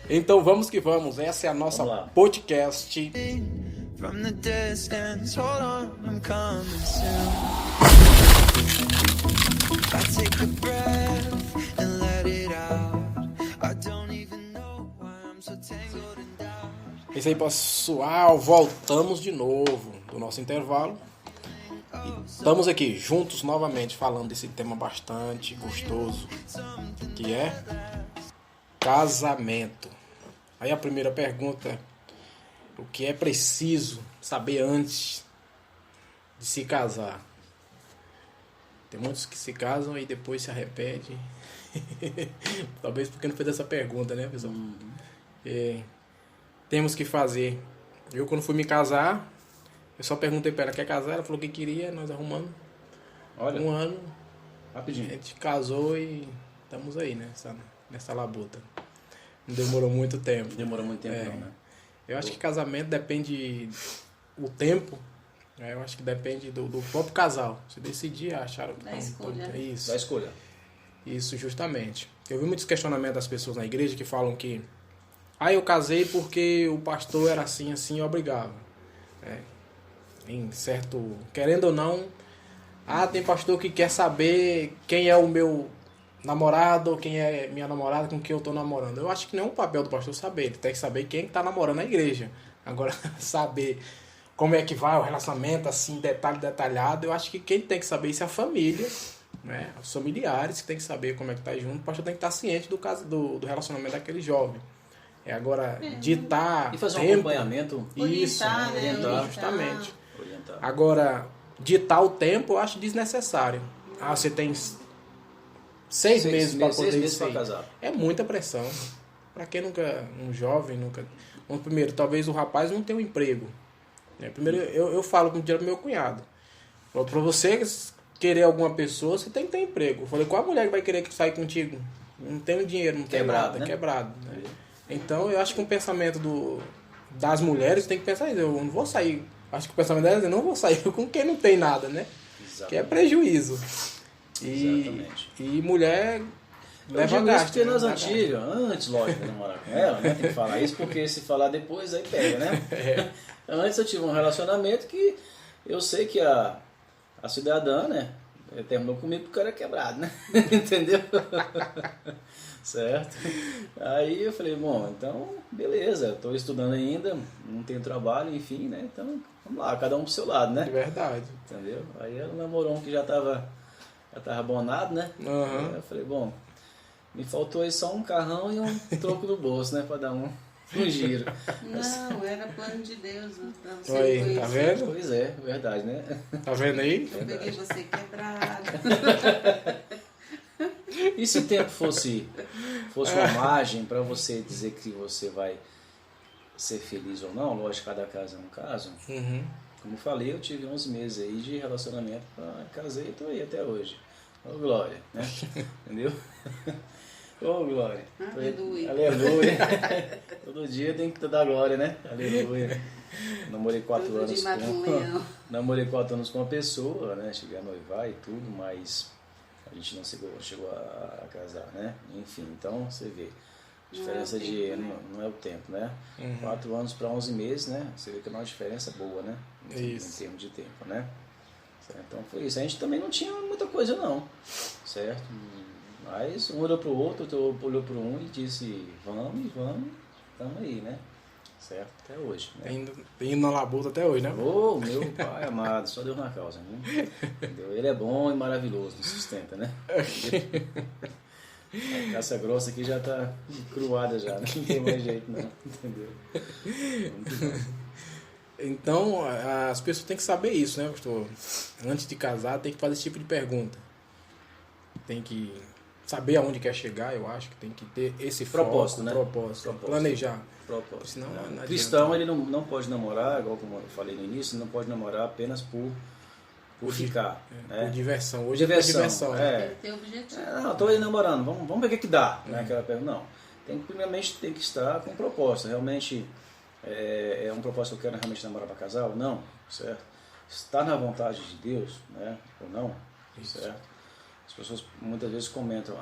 Então vamos que vamos, essa é a nossa Vamos lá. podcast. From the distance, hold on, I'm coming soon. I take a breath and let it out. I don't even know why I'm so tangled in doubt. É isso aí, pessoal, voltamos de novo do nosso intervalo. Estamos aqui juntos novamente falando desse tema bastante gostoso, que é casamento. Aí a primeira pergunta: o que é preciso saber antes de se casar? Tem muitos que se casam e depois se arrependem. Talvez porque não fez essa pergunta, né, pessoal? Temos que fazer. Eu, quando fui me casar, eu só perguntei para ela: quer casar? Ela falou que queria, nós arrumamos. Olha, Um ano, a rapidinho. gente casou e estamos aí, né? Nessa labuta. Não demorou muito tempo. Demorou muito tempo, não, né? Eu acho que casamento depende o tempo. Eu acho que depende do próprio casal. Se decidir, acharam que Da não- escolha. é isso. Da escolha. Isso, justamente. Eu vi muitos questionamentos das pessoas na igreja que falam que eu casei porque o pastor era assim, assim, e obrigava. Em certo... Querendo ou não, tem pastor que quer saber quem é o meu namorado ou quem é minha namorada com quem eu estou namorando. Eu acho que não é o papel do pastor saber. Ele tem que saber quem está namorando na igreja. Agora, saber como é que vai o relacionamento, assim, detalhado, eu acho que quem tem que saber isso é a família, né? Os familiares que tem que saber como é que tá junto. O pastor tem que estar ciente do relacionamento daquele jovem. Agora, ditar E fazer um tempo, acompanhamento. isso, Orientar, né? Orientar. justamente. Orientar. Agora, ditar o tempo eu acho desnecessário. Você tem 6 meses para poder 6 meses isso para aí. casar. É muita pressão. Para quem nunca, um jovem nunca... Bom, primeiro, talvez o rapaz não tenha um emprego. Primeiro, eu falo com o meu cunhado. Para você querer alguma pessoa, você tem que ter emprego. Eu falei: qual a mulher que vai querer sair contigo? Não tem dinheiro, não tem Quebrado, nada, né? quebrado. Né? Então, eu acho que o pensamento das mulheres tem que pensar isso. Eu não vou sair... Acho que o pensamento delas é: eu não vou sair com quem não tem nada, né? Exatamente. Que é prejuízo. Exatamente. E mulher Eu leva digo isso gasto. porque né? nas Dá gasto. antigas, antes, lógico, de namorar com ela, né? Tem que falar isso, porque se falar depois, aí pega, né? Antes eu tive um relacionamento que eu sei que a cidadã, né? Terminou comigo porque eu era quebrado, né? Entendeu? Certo? Aí eu falei: bom, então, beleza, estou estudando ainda, não tenho trabalho, enfim, né? Então, vamos lá, cada um pro seu lado, De né? verdade. Entendeu? Aí ela namorou um que já tava abonado, né? Aham. Aí eu falei: bom, me faltou aí só um carrão e um troco no bolso, né? Pra dar um giro. Não, era plano de Deus, né, pra você Aí, conhecer. tá vendo? Pois é, verdade, né? Tá vendo aí? Eu peguei você quebrado. E se o tempo fosse uma margem para você dizer que você vai ser feliz ou não, lógico, cada caso é um caso. Uhum. Como eu falei, eu tive 11 meses aí de relacionamento, casei e tô aí até hoje. Ô glória, né? Entendeu? Ô glória. Aleluia. Aleluia. Todo dia tem que dar glória, né? Aleluia. Namorei 4 Tudo de anos matrimonial. namorei 4 anos com uma pessoa, né? Cheguei a noivar e tudo, mas a gente não chegou a casar, né? Enfim, então você vê. A diferença Não é o tempo, né? não é o tempo, né? Uhum. 4 anos para 11 meses, né? Você vê que é uma diferença boa, né? Isso. Em termos de tempo, né? Certo? Então foi isso. A gente também não tinha muita coisa, não. Certo? Mas um olhou pro outro olhou pro um e disse: vamos, estamos aí, né? Certo? Até hoje. Né? Indo na labuta até hoje, né? Ô, meu pai amado, só Deus na causa, viu? Entendeu? Ele é bom e maravilhoso, nos sustenta, né? A caça grossa aqui já tá cruada já, não tem mais jeito não, entendeu? Muito bom. Então, as pessoas têm que saber isso, né, pastor? Antes de casar, tem que fazer esse tipo de pergunta. Tem que saber aonde quer chegar, eu acho que tem que ter esse Propósito, foco, né? propósito, planejar. Propósito. Senão, não adianta. Cristão, ele não pode namorar, igual como eu falei no início, não pode namorar apenas por ficar. Por Né? diversão. Hoje é por diversão. Né? Tem que ter objetivo. Não, tô aí namorando, vamos ver o que dá. Né? Aquela pergunta, não. Primeiramente tem que estar com propósito. Realmente é um propósito que eu quero realmente namorar para casal? Não, certo? Está na vontade de Deus, né? Ou não, Isso. certo? As pessoas muitas vezes comentam: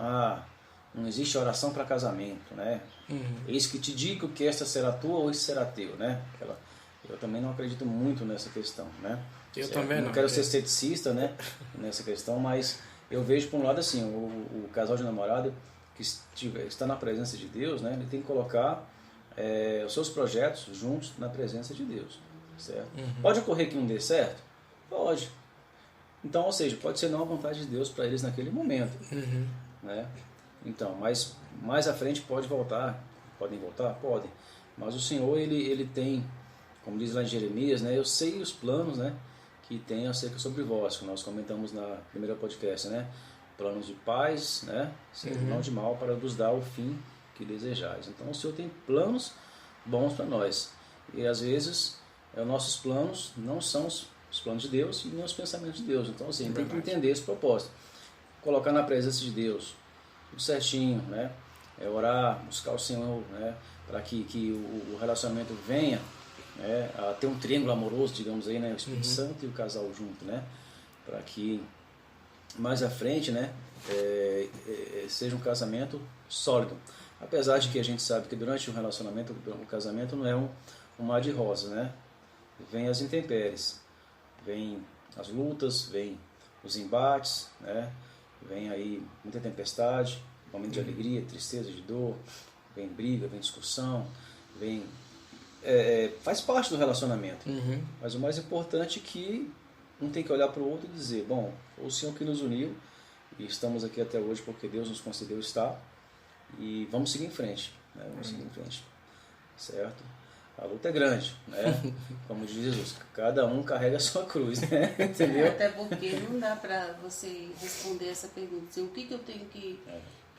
não existe oração para casamento, né? Uhum. Eis que te digo que esta será tua ou este será teu, né? Eu também não acredito muito nessa questão, né? Eu Certo? também não. quero ser ceticista, né? Nessa questão, mas eu vejo por um lado assim, o casal de namorado que está na presença de Deus, né? Ele tem que colocar os seus projetos juntos na presença de Deus, certo? Uhum. Pode ocorrer que não dê certo? Pode. Então, ou seja, pode ser não a vontade de Deus para eles naquele momento, Uhum. né? Então, mas mais à frente podem voltar, podem, mas o Senhor ele tem, como diz lá em Jeremias, né? Eu sei os planos, né? Que tem acerca sobre vós, que nós comentamos na primeira podcast, né? Planos de paz, né? Não de mal, para vos dar o fim que desejais. Então o Senhor tem planos bons para nós. E às vezes nossos planos não são os planos de Deus e nem os pensamentos de Deus. Então assim, tem que entender esse propósito. Colocar na presença de Deus, tudo certinho, né? Orar, buscar o Senhor, né? Para que o relacionamento venha, né? A ter um triângulo amoroso, digamos aí, né? O Espírito Santo e o casal junto, né? Para que mais à frente, né, seja um casamento sólido. Apesar de que a gente sabe que durante o relacionamento, o casamento não é um mar de rosas, né? Vem as intempéries, vem as lutas, vem os embates, né? Vem aí muita tempestade, momento de alegria, tristeza, de dor, vem briga, vem discussão, vem faz parte do relacionamento. Mas o mais importante é que um tem que olhar para o outro e dizer, bom, foi o Senhor que nos uniu e estamos aqui até hoje porque Deus nos concedeu estar e vamos seguir em frente, né? Vamos seguir em frente, certo? A luta é grande, né? Como diz Jesus, cada um carrega a sua cruz, né? Entendeu? Até porque não dá para você responder essa pergunta, assim, o que eu tenho que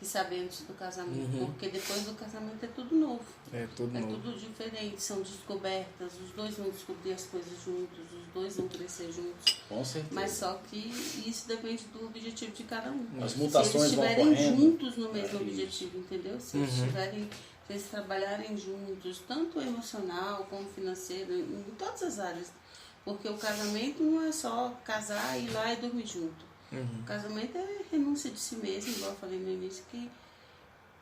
saber antes do casamento, porque depois do casamento é tudo novo. É tudo novo. Tudo diferente, são descobertas, os dois vão descobrir as coisas juntos, os dois vão crescer juntos. Com certeza. Mas só que isso depende do objetivo de cada um. As mutações se vão eles estiverem ocorrendo. juntos no mesmo objetivo, entendeu? Se eles trabalharem juntos, tanto emocional como financeiro, em todas as áreas. Porque o casamento não é só casar, ir lá e dormir junto. O casamento é renúncia de si mesmo, igual eu falei no início,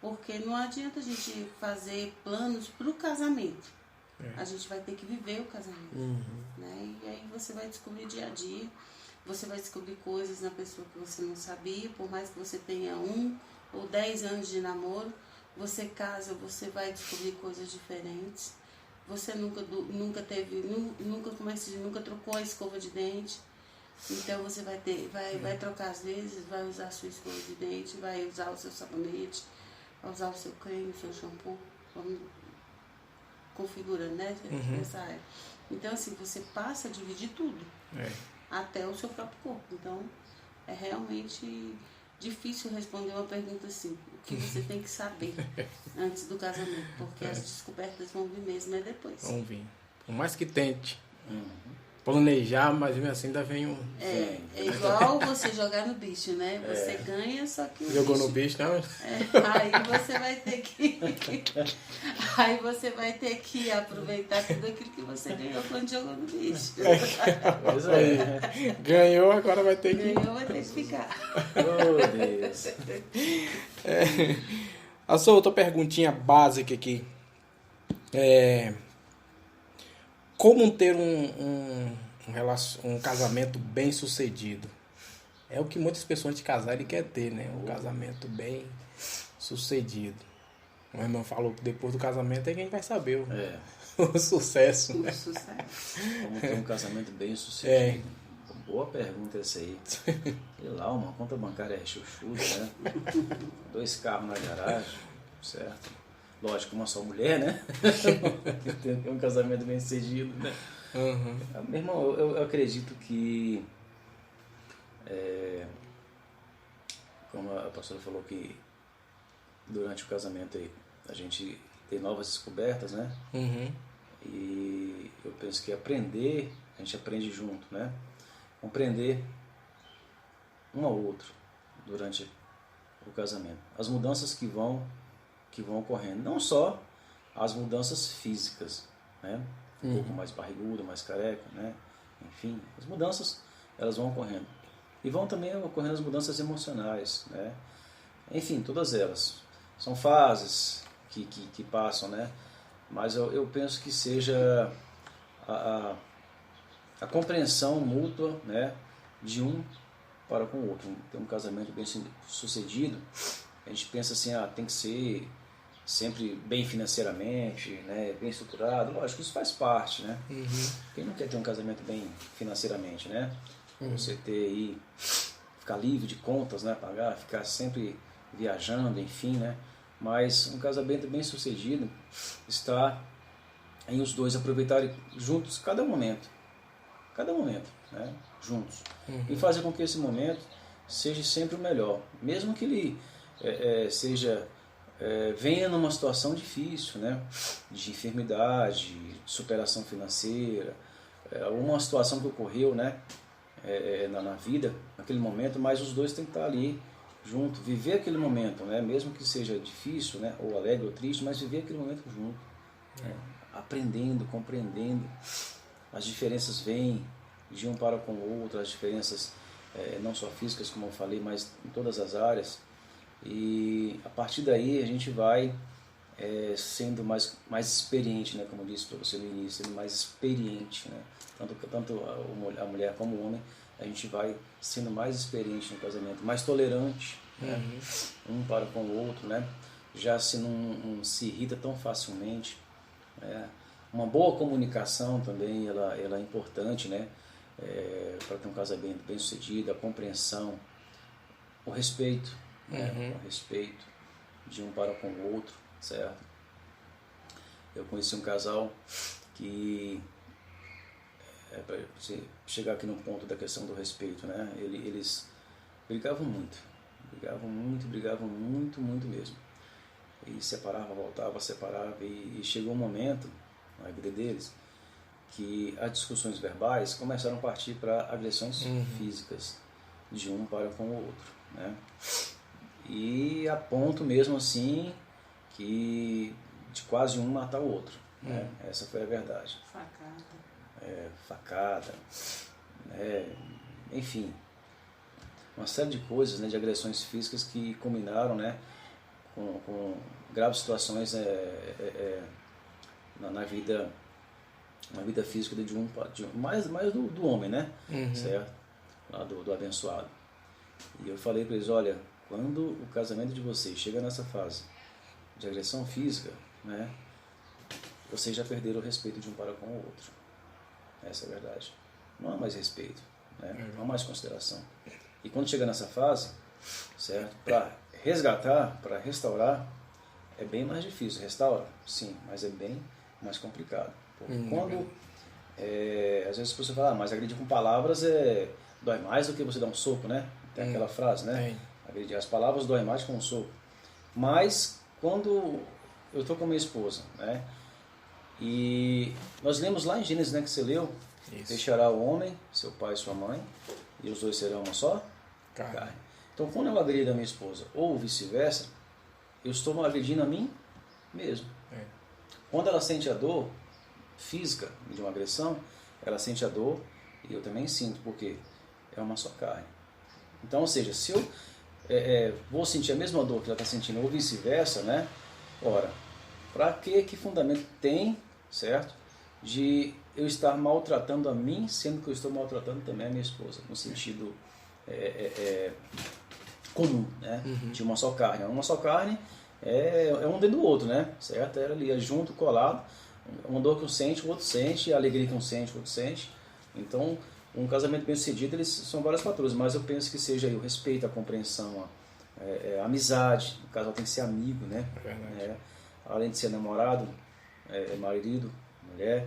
porque não adianta a gente fazer planos para o casamento. A gente vai ter que viver o casamento. Né? E aí você vai descobrir dia a dia, você vai descobrir coisas na pessoa que você não sabia, por mais que você tenha 1 ou 10 anos de namoro, você casa, você vai descobrir coisas diferentes. Você nunca trocou a escova de dente. Então você vai trocar às vezes, vai usar a sua escova de dente, vai usar o seu sabonete, vai usar o seu creme, o seu shampoo, vamos configurando, né? Nessa área. Então assim, você passa a dividir tudo, até o seu próprio corpo. Então é realmente difícil responder uma pergunta assim, o que você tem que saber antes do casamento, porque as descobertas vão vir mesmo depois. Vão vir. Por mais que tente planejar, mas mesmo assim ainda vem um... É igual você jogar no bicho, né? Você ganha, só que o Jogou bicho... no bicho, não? Aí você vai ter que... Aí você vai ter que aproveitar tudo aquilo que você ganhou quando jogou no bicho. Pois é. Ganhou, agora vai ter que... Ganhou, vai ter que ficar. Oh, Deus. A sua outra perguntinha básica aqui. Como ter um casamento bem sucedido? É o que muitas pessoas de casarem querem ter, né? Um casamento bem sucedido. O meu irmão falou que depois do casamento é quem vai saber o sucesso. Né? O sucesso. Como ter um casamento bem sucedido? Boa pergunta essa aí. Sei lá, uma conta bancária rechuchuda, né? 2 carros na garagem, certo? Lógico, uma só mulher, né? Ter um casamento bem sucedido, né? Meu irmão, eu acredito que, como a pastora falou que durante o casamento aí, a gente tem novas descobertas, né? E eu penso que aprender, a gente aprende junto, né? Compreender um ao outro durante o casamento. As mudanças que vão ocorrendo. Não só as mudanças físicas, né? Um pouco mais barrigudo, mais careca, né? Enfim, as mudanças, elas vão ocorrendo. E vão também ocorrendo as mudanças emocionais, né? Enfim, todas elas. São fases que passam, né? Mas eu penso que seja a compreensão mútua, né? De um para com o outro. Ter um casamento bem sucedido, a gente pensa assim, tem que ser sempre bem financeiramente, né, bem estruturado. Lógico, isso faz parte, né? Quem não quer ter um casamento bem financeiramente, né? Você ter aí, ficar livre de contas, né? Pagar, ficar sempre viajando, enfim, né? Mas um casamento bem sucedido está em os dois aproveitarem juntos cada momento, né? Juntos. E fazer com que esse momento seja sempre o melhor, mesmo que ele venha numa situação difícil, né? De enfermidade, de superação financeira, alguma situação que ocorreu, né? Na vida, naquele momento, mas os dois têm que estar ali junto, viver aquele momento, né? Mesmo que seja difícil, né? Ou alegre ou triste, mas viver aquele momento junto, né? Aprendendo, compreendendo. As diferenças vêm de um para com o outro, as diferenças não só físicas, como eu falei, mas em todas as áreas. E a partir daí a gente vai sendo mais experiente, né? Como eu disse para você no início, sendo mais experiente, né? Tanto a mulher como o homem, a gente vai sendo mais experiente no casamento, mais tolerante, né? Um para com o outro, né? Já se não se irrita tão facilmente. Uma boa comunicação também, ela é importante, né? Para ter um casamento bem sucedido, a compreensão, o respeito, né? O respeito de um para com o outro, certo? Eu conheci um casal que, para chegar aqui no ponto da questão do respeito, né? Eles brigavam muito mesmo. E separava, voltava, separava, e chegou um momento na vida deles que as discussões verbais começaram a partir para agressões físicas de um para com o outro, né? E a ponto mesmo assim que de quase um matar o outro, né? Essa foi a verdade. Facada, enfim, uma série de coisas, né, de agressões físicas que culminaram, né, com graves situações na vida física de um mais do homem, né? Certo? Lá do abençoado. E eu falei para eles, olha, quando o casamento de vocês chega nessa fase de agressão física, né, vocês já perderam o respeito de um para com o outro. Essa é a verdade. Não há mais respeito, né? Não há mais consideração. E quando chega nessa fase, certo? Para resgatar, para restaurar, é bem mais difícil. Restaura? Sim, mas é bem mais complicado. Quando, às vezes você fala, mas agredir com palavras dói mais do que você dar um soco, né? Tem aquela frase, né? Agredir, as palavras dói mais que um soco. Mas quando eu estou com a minha esposa, né? E nós lemos lá em Gênesis, né, que você leu, deixará o homem, seu pai e sua mãe, e os dois serão uma só carne. Então, quando eu agrido a minha esposa, ou vice-versa, eu estou agredindo a mim mesmo. Quando ela sente a dor física de uma agressão, ela sente a dor e eu também sinto, porque é uma só carne. Então, ou seja, se eu vou sentir a mesma dor que ela está sentindo, ou vice-versa, né? Ora, para que fundamento tem, certo, de eu estar maltratando a mim, sendo que eu estou maltratando também a minha esposa, no sentido comum, né? De uma só carne. Uma só carne é um dentro do outro, né? Certo? Era ali, junto, colado, uma dor que um sente, o outro sente, a alegria que um sente, o outro sente. Então, um casamento bem sucedido, eles são vários fatores, mas eu penso que seja aí o respeito, a compreensão, a amizade. O casal tem que ser amigo, né? Além de ser namorado, marido, mulher,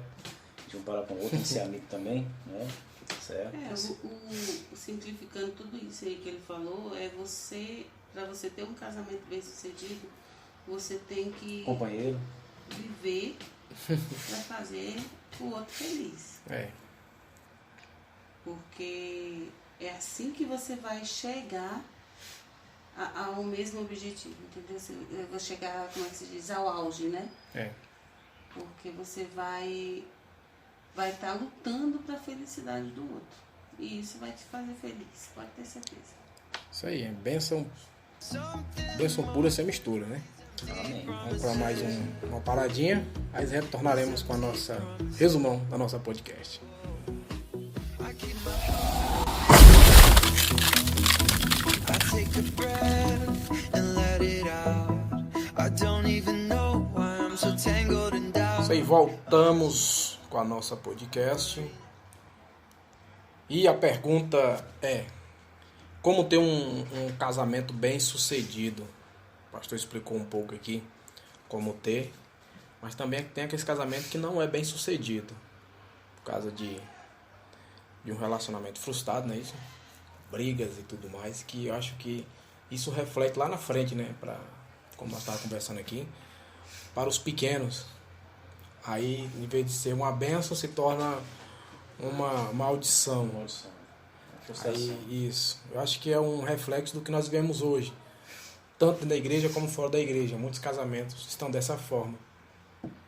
de um para com o outro, tem que ser amigo também, né? Certo? Simplificando tudo isso aí que ele falou, para você ter um casamento bem sucedido, você tem que companheiro, viver para fazer o outro feliz. Porque é assim que você vai chegar ao mesmo objetivo, entendeu? Eu vou chegar, como é que se diz, ao auge, né? Porque você vai estar lutando para a felicidade do outro. E isso vai te fazer feliz, pode ter certeza. Isso aí, bênção pura sem mistura, né? amém. Vamos para mais uma paradinha, aí retornaremos com a nossa resumão da nossa podcast. Isso aí, voltamos com a nossa podcast. E a pergunta é: como ter um casamento bem sucedido? O pastor explicou um pouco aqui como ter, mas também tem aquele casamento que não é bem sucedido por causa de um relacionamento frustrado, não é isso? Brigas e tudo mais, que eu acho que isso reflete lá na frente, né? Como nós estávamos conversando aqui, para os pequenos. Aí, em vez de ser uma bênção, se torna uma maldição. Aí, isso. Eu acho que é um reflexo do que nós vivemos hoje. Tanto dentro da igreja como fora da igreja. Muitos casamentos estão dessa forma.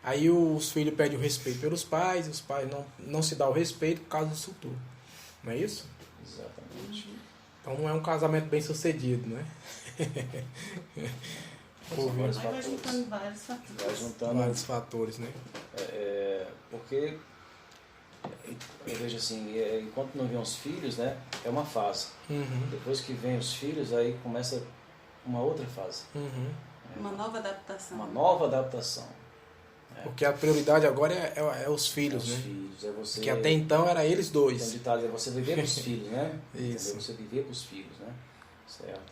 Aí os filhos pedem o respeito pelos pais, os pais não se dão o respeito por causa disso tudo. Não é isso? Exatamente. Então não é um casamento bem sucedido, né? Vai juntando vários fatores. Vai juntando Vários fatores, né? porque eu vejo assim, enquanto não vem os filhos, né, é uma fase. Uhum. Depois que vem os filhos, aí começa uma outra fase. Uhum. Uma nova adaptação. Uma nova adaptação. Porque a prioridade agora é os filhos, Os né? filhos, é você... Que até então era eles Tem um dois. ditado, é você viver para os filhos, né? Isso. Entendeu? Você viver para os filhos, né? Certo?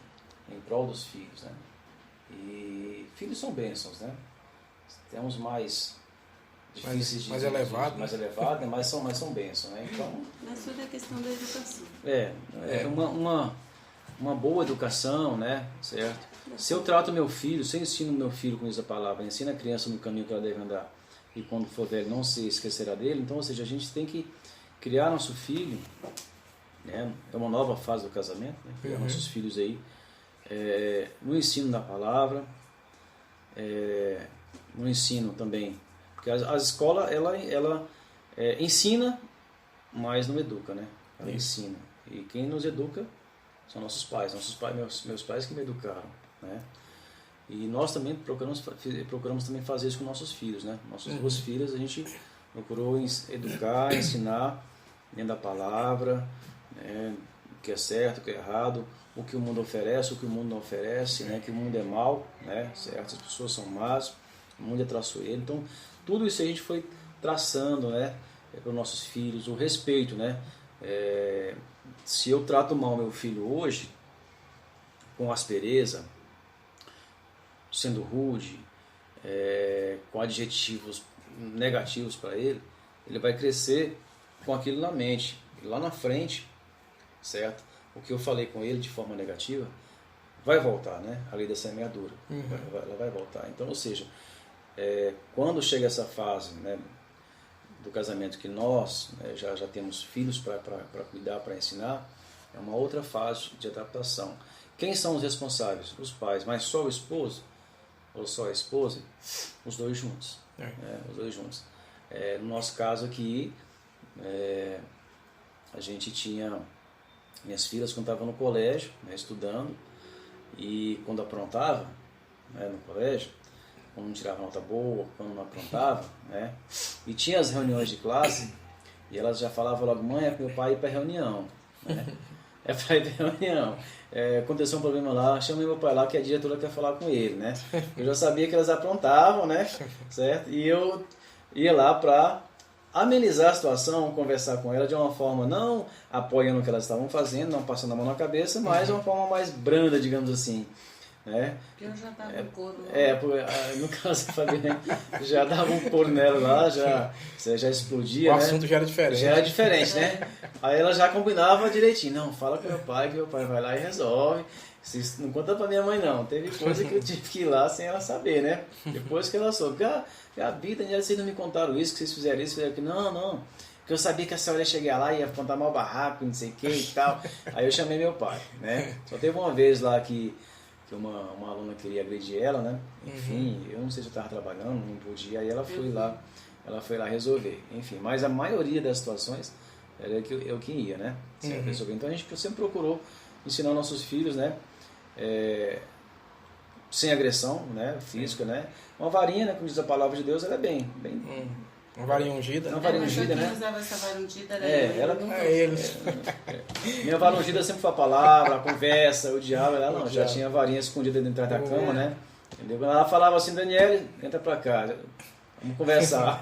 Em prol dos filhos, né? E filhos são bênçãos, né? Temos mais difíceis mais elevado, né? mais elevado, né? mas são bênçãos, né? Então, Mas tudo é questão da educação. uma boa educação, né? Certo? Se eu trato meu filho, se eu ensino meu filho com essa palavra, ensino a criança no caminho que ela deve andar, e quando for velho não se esquecerá dele, então, ou seja, a gente tem que criar nosso filho, né? É uma nova fase do casamento, né? Criar nossos filhos aí, no ensino da palavra, no ensino também, porque a escola, ela ensina, mas não educa, né? Ela ensina, e quem nos educa são nossos pais, meus pais que me educaram, né? E nós também procuramos também fazer isso com nossos filhos, né? Nossas duas filhas a gente procurou educar, ensinar dentro da palavra, né? O que é certo, o que é errado, o que o mundo oferece, o que o mundo não oferece, né? Que o mundo é mau, né? Certo? As pessoas são más, o mundo é traiçoeiro. Então, tudo isso a gente foi traçando, né? Para os nossos filhos, o respeito, né? Se eu trato mal meu filho hoje, com aspereza, sendo rude, com adjetivos negativos para ele, ele vai crescer com aquilo na mente. E lá na frente, certo? O que eu falei com ele de forma negativa, vai voltar, né? A lei da semeadura, ela vai voltar. Então, ou seja, quando chega essa fase, né, do casamento que nós, né, já temos filhos para cuidar, para ensinar, é uma outra fase de adaptação. Quem são os responsáveis? Os pais, mas só o esposo? Ou só a esposa? Os dois juntos. Os dois juntos. No nosso caso aqui, a gente tinha minhas filhas quando estavam no colégio, né, estudando, e quando aprontava, né, no colégio, quando não tirava nota boa, quando não aprontava, né? E tinha as reuniões de classe, e elas já falavam logo, mãe, é para meu pai ir para reunião, né? É para ir para reunião. Aconteceu um problema lá, chamei meu pai lá, que a diretora quer falar com ele, né? Eu já sabia que elas aprontavam, né? Certo? E eu ia lá para amenizar a situação, conversar com ela de uma forma não apoiando o que elas estavam fazendo, não passando a mão na cabeça, mas de uma forma mais branda, digamos assim. Né? Porque eu já dava um couro. No caso, a Fabiana já dava um couro nela lá, já explodia. O né? assunto já era diferente. Já era diferente, né? Aí ela já combinava direitinho. Não, fala com meu pai, que meu pai vai lá e resolve. Não conta pra minha mãe, não. Teve coisa que eu tive que ir lá sem ela saber, né? Depois que ela soube. Gabi, Daniela, vocês não me contaram isso, que vocês fizeram isso, fizeram aquilo. Não. Porque eu sabia que a senhora ia chegar lá e ia contar mal barraco, não sei o que e tal. Aí eu chamei meu pai, né? Só teve uma vez lá que uma aluna queria agredir ela, né? Enfim, eu não sei se eu estava trabalhando, não podia, aí ela foi lá resolver. Enfim, mas a maioria das situações era eu que ia, né? Resolver. Então a gente sempre procurou ensinar nossos filhos, né? Sem agressão, né? Física, né? Uma varinha, né? Como diz a palavra de Deus, ela é bem uma varinha ungida. Uma varinha ungida, né? Usava essa varinha ungida, era eles. Minha varinha ungida sempre foi a palavra, a conversa, o diabo. Ela não, já tinha a varinha escondida dentro da cama, né? Entendeu? Quando ela falava assim, Daniela, entra pra cá. Vamos conversar.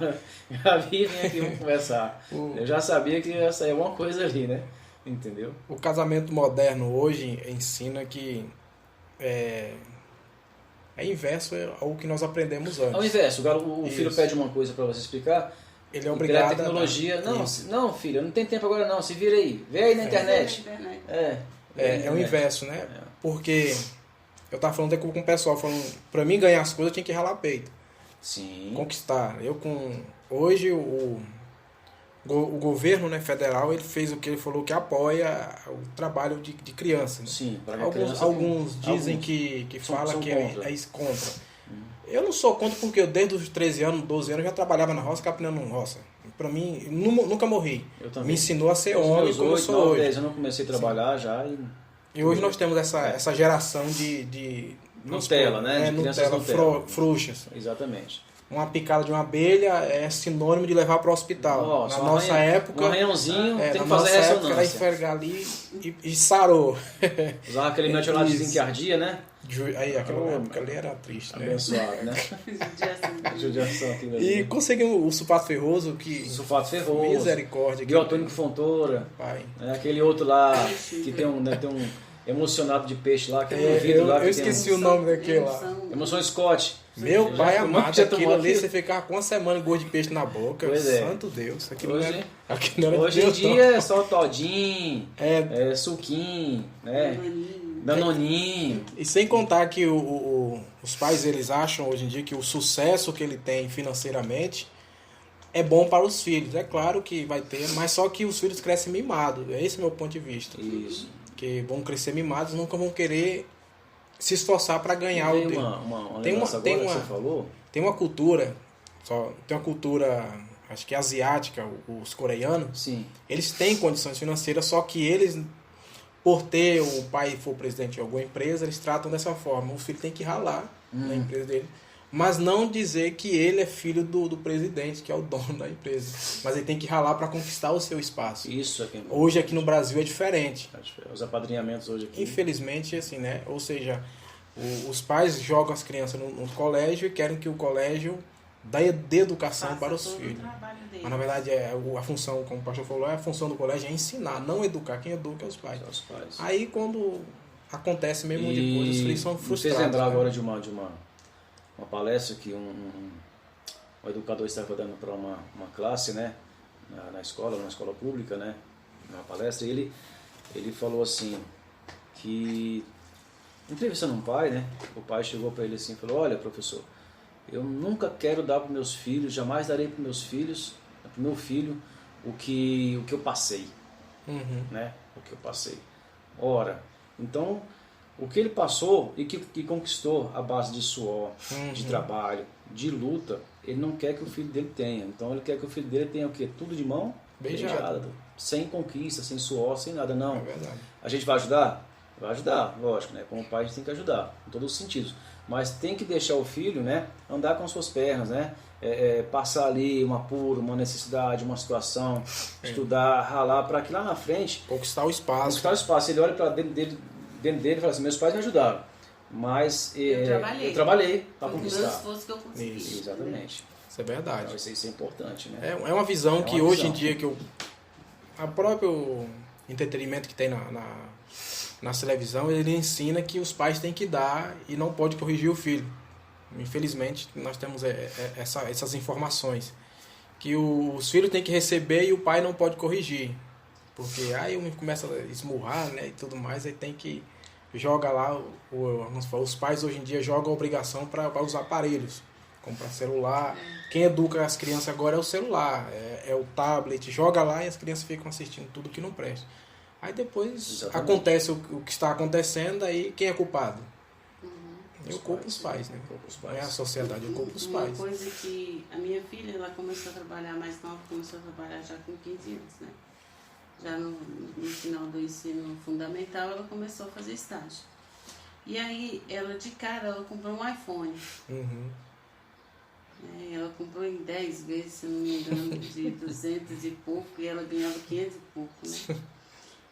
Gabi, vem aqui, vamos conversar. Eu já sabia que ia sair alguma coisa ali, né? Entendeu? O casamento moderno hoje ensina que é inverso ao que nós aprendemos antes. Ao inverso, o filho Isso. pede uma coisa para você explicar. Ele é e obrigado pela tecnologia. a dar. Não, Isso. não, filho, não tem tempo agora não. Se vira aí. Vê aí na internet. É o inverso, né? É. Porque eu tava falando até com o pessoal, falando, pra mim ganhar as coisas eu tinha que ralar peito, Sim. conquistar. Hoje o governo, né, federal, ele fez o que ele falou que apoia o trabalho de criança. Né? Sim, para que a Alguns, criança alguns dizem alguns que são fala que contra. é contra. Eu não sou contra porque eu desde os 13 anos, 12 anos, já trabalhava na roça, capinando roça. Pra mim, nunca morri. Eu também. Me ensinou a ser Aos homem meus como eu 8, sou 9, hoje. 10 anos eu comecei a trabalhar já e... E hoje nós temos essa geração de Nutella, né? De crianças Nutella. Frouxas. Exatamente. Uma picada de uma abelha é sinônimo de levar para o hospital. Nossa, na um nossa época, um arranhãozinho tem na que fazer nossa época era ressonância. enxergar ali e sarou. Usava aquele metiolatezinho que ardia, né? Aí, aquela época ali era triste, né? Abençoado, né? Judiação aquilo ali. E conseguimos o sulfato ferroso, que Sulfato ferroso. misericórdia. Biotônico fontoura. Pai. Aquele outro lá que tem um emocionado de peixe lá, que é um vidro lá. Eu esqueci o nome daquele lá. Emoção Scott. Meu pai amado, já aquilo tomou ali, aquilo? você ficava com uma semana de gosto de peixe na boca. Pois é. Santo Deus. Aquilo Hoje- não era Hoje em Deus, dia é só todinho, É. suquinho, né? Danoninho. E sem contar que os pais, eles acham hoje em dia que o sucesso que ele tem financeiramente é bom para os filhos. É claro que vai ter, mas só que os filhos crescem mimados. Esse é o meu ponto de vista. Isso. Que vão crescer mimados, nunca vão querer se esforçar para ganhar o Tem dele. uma Tem lembrança tem agora uma- que você falou. Tem uma cultura, acho que asiática, os coreanos, Sim. eles têm condições financeiras, só que eles, por ter o pai for presidente de alguma empresa, eles tratam dessa forma. O filho tem que ralar na empresa dele, mas não dizer que ele é filho do presidente, que é o dono da empresa. Mas ele tem que ralar para conquistar o seu espaço. Isso aqui. Hoje aqui no Brasil é diferente. Os apadrinhamentos hoje aqui. Infelizmente, assim, né? Ou seja, os pais jogam as crianças no colégio e querem que o colégio dê educação para os filhos. Mas na verdade a função, como o pastor falou, a função do colégio é ensinar, não educar. Quem educa é os pais. Os pais. Aí quando acontece mesmo de coisa, os filhos são Me fez frustrados. lembrar né? agora de uma palestra que um educador estava dando para uma classe, né? Na escola pública, né? Uma palestra, e ele falou assim, que entrevistando um pai, né? O pai chegou para ele assim e falou: olha, professor, eu nunca quero dar para meus filhos, jamais darei para meus filhos, para o meu filho, o que eu passei, Uhum. né? O que eu passei. Ora, então, o que ele passou e que conquistou à base de suor, de trabalho, de luta, ele não quer que o filho dele tenha. Então, ele quer que o filho dele tenha o quê? Tudo de mão Beijado. sem conquista, sem suor, sem nada. Não. É verdade. A gente vai ajudar? Vai ajudar, lógico, né? Como pai a gente tem que ajudar, em todos os sentidos. Mas tem que deixar o filho, né, andar com suas pernas, né? Passar ali um apuro, uma necessidade, uma situação, estudar, ralar, para que lá na frente, Conquistar o espaço. conquistar o espaço. Ele olha para dentro dele e fala assim: meus pais me ajudaram, mas eu trabalhei para Foi com o meu conquistar. esforço que eu consegui. Isso. Exatamente. Isso é verdade. Então, isso é importante, né? É uma visão uma que hoje em visão. dia a próprio entretenimento que tem na televisão, ele ensina que os pais têm que dar e não pode corrigir o filho. Infelizmente, nós temos essas informações. Que os filhos têm que receber e o pai não pode corrigir. Porque aí começa a esmurrar, né, e tudo mais, aí tem que joga lá, os pais hoje em dia jogam a obrigação para os aparelhos. Comprar celular. Quem educa as crianças agora é o celular, é o tablet. Joga lá e as crianças ficam assistindo tudo que não presta. Aí depois Exatamente. acontece o que está acontecendo, aí quem é culpado? Eu culpo os pais, né? Não é a sociedade, eu culpo os Uma pais. coisa que a minha filha, ela começou a trabalhar mais nova, começou a trabalhar já com 15 anos, né? Já no final do ensino fundamental, ela começou a fazer estágio. E aí, ela de cara, ela comprou um iPhone. Uhum. Ela comprou em 10 vezes, se não me engano, de 200 e pouco, e ela ganhava 500 e pouco, né?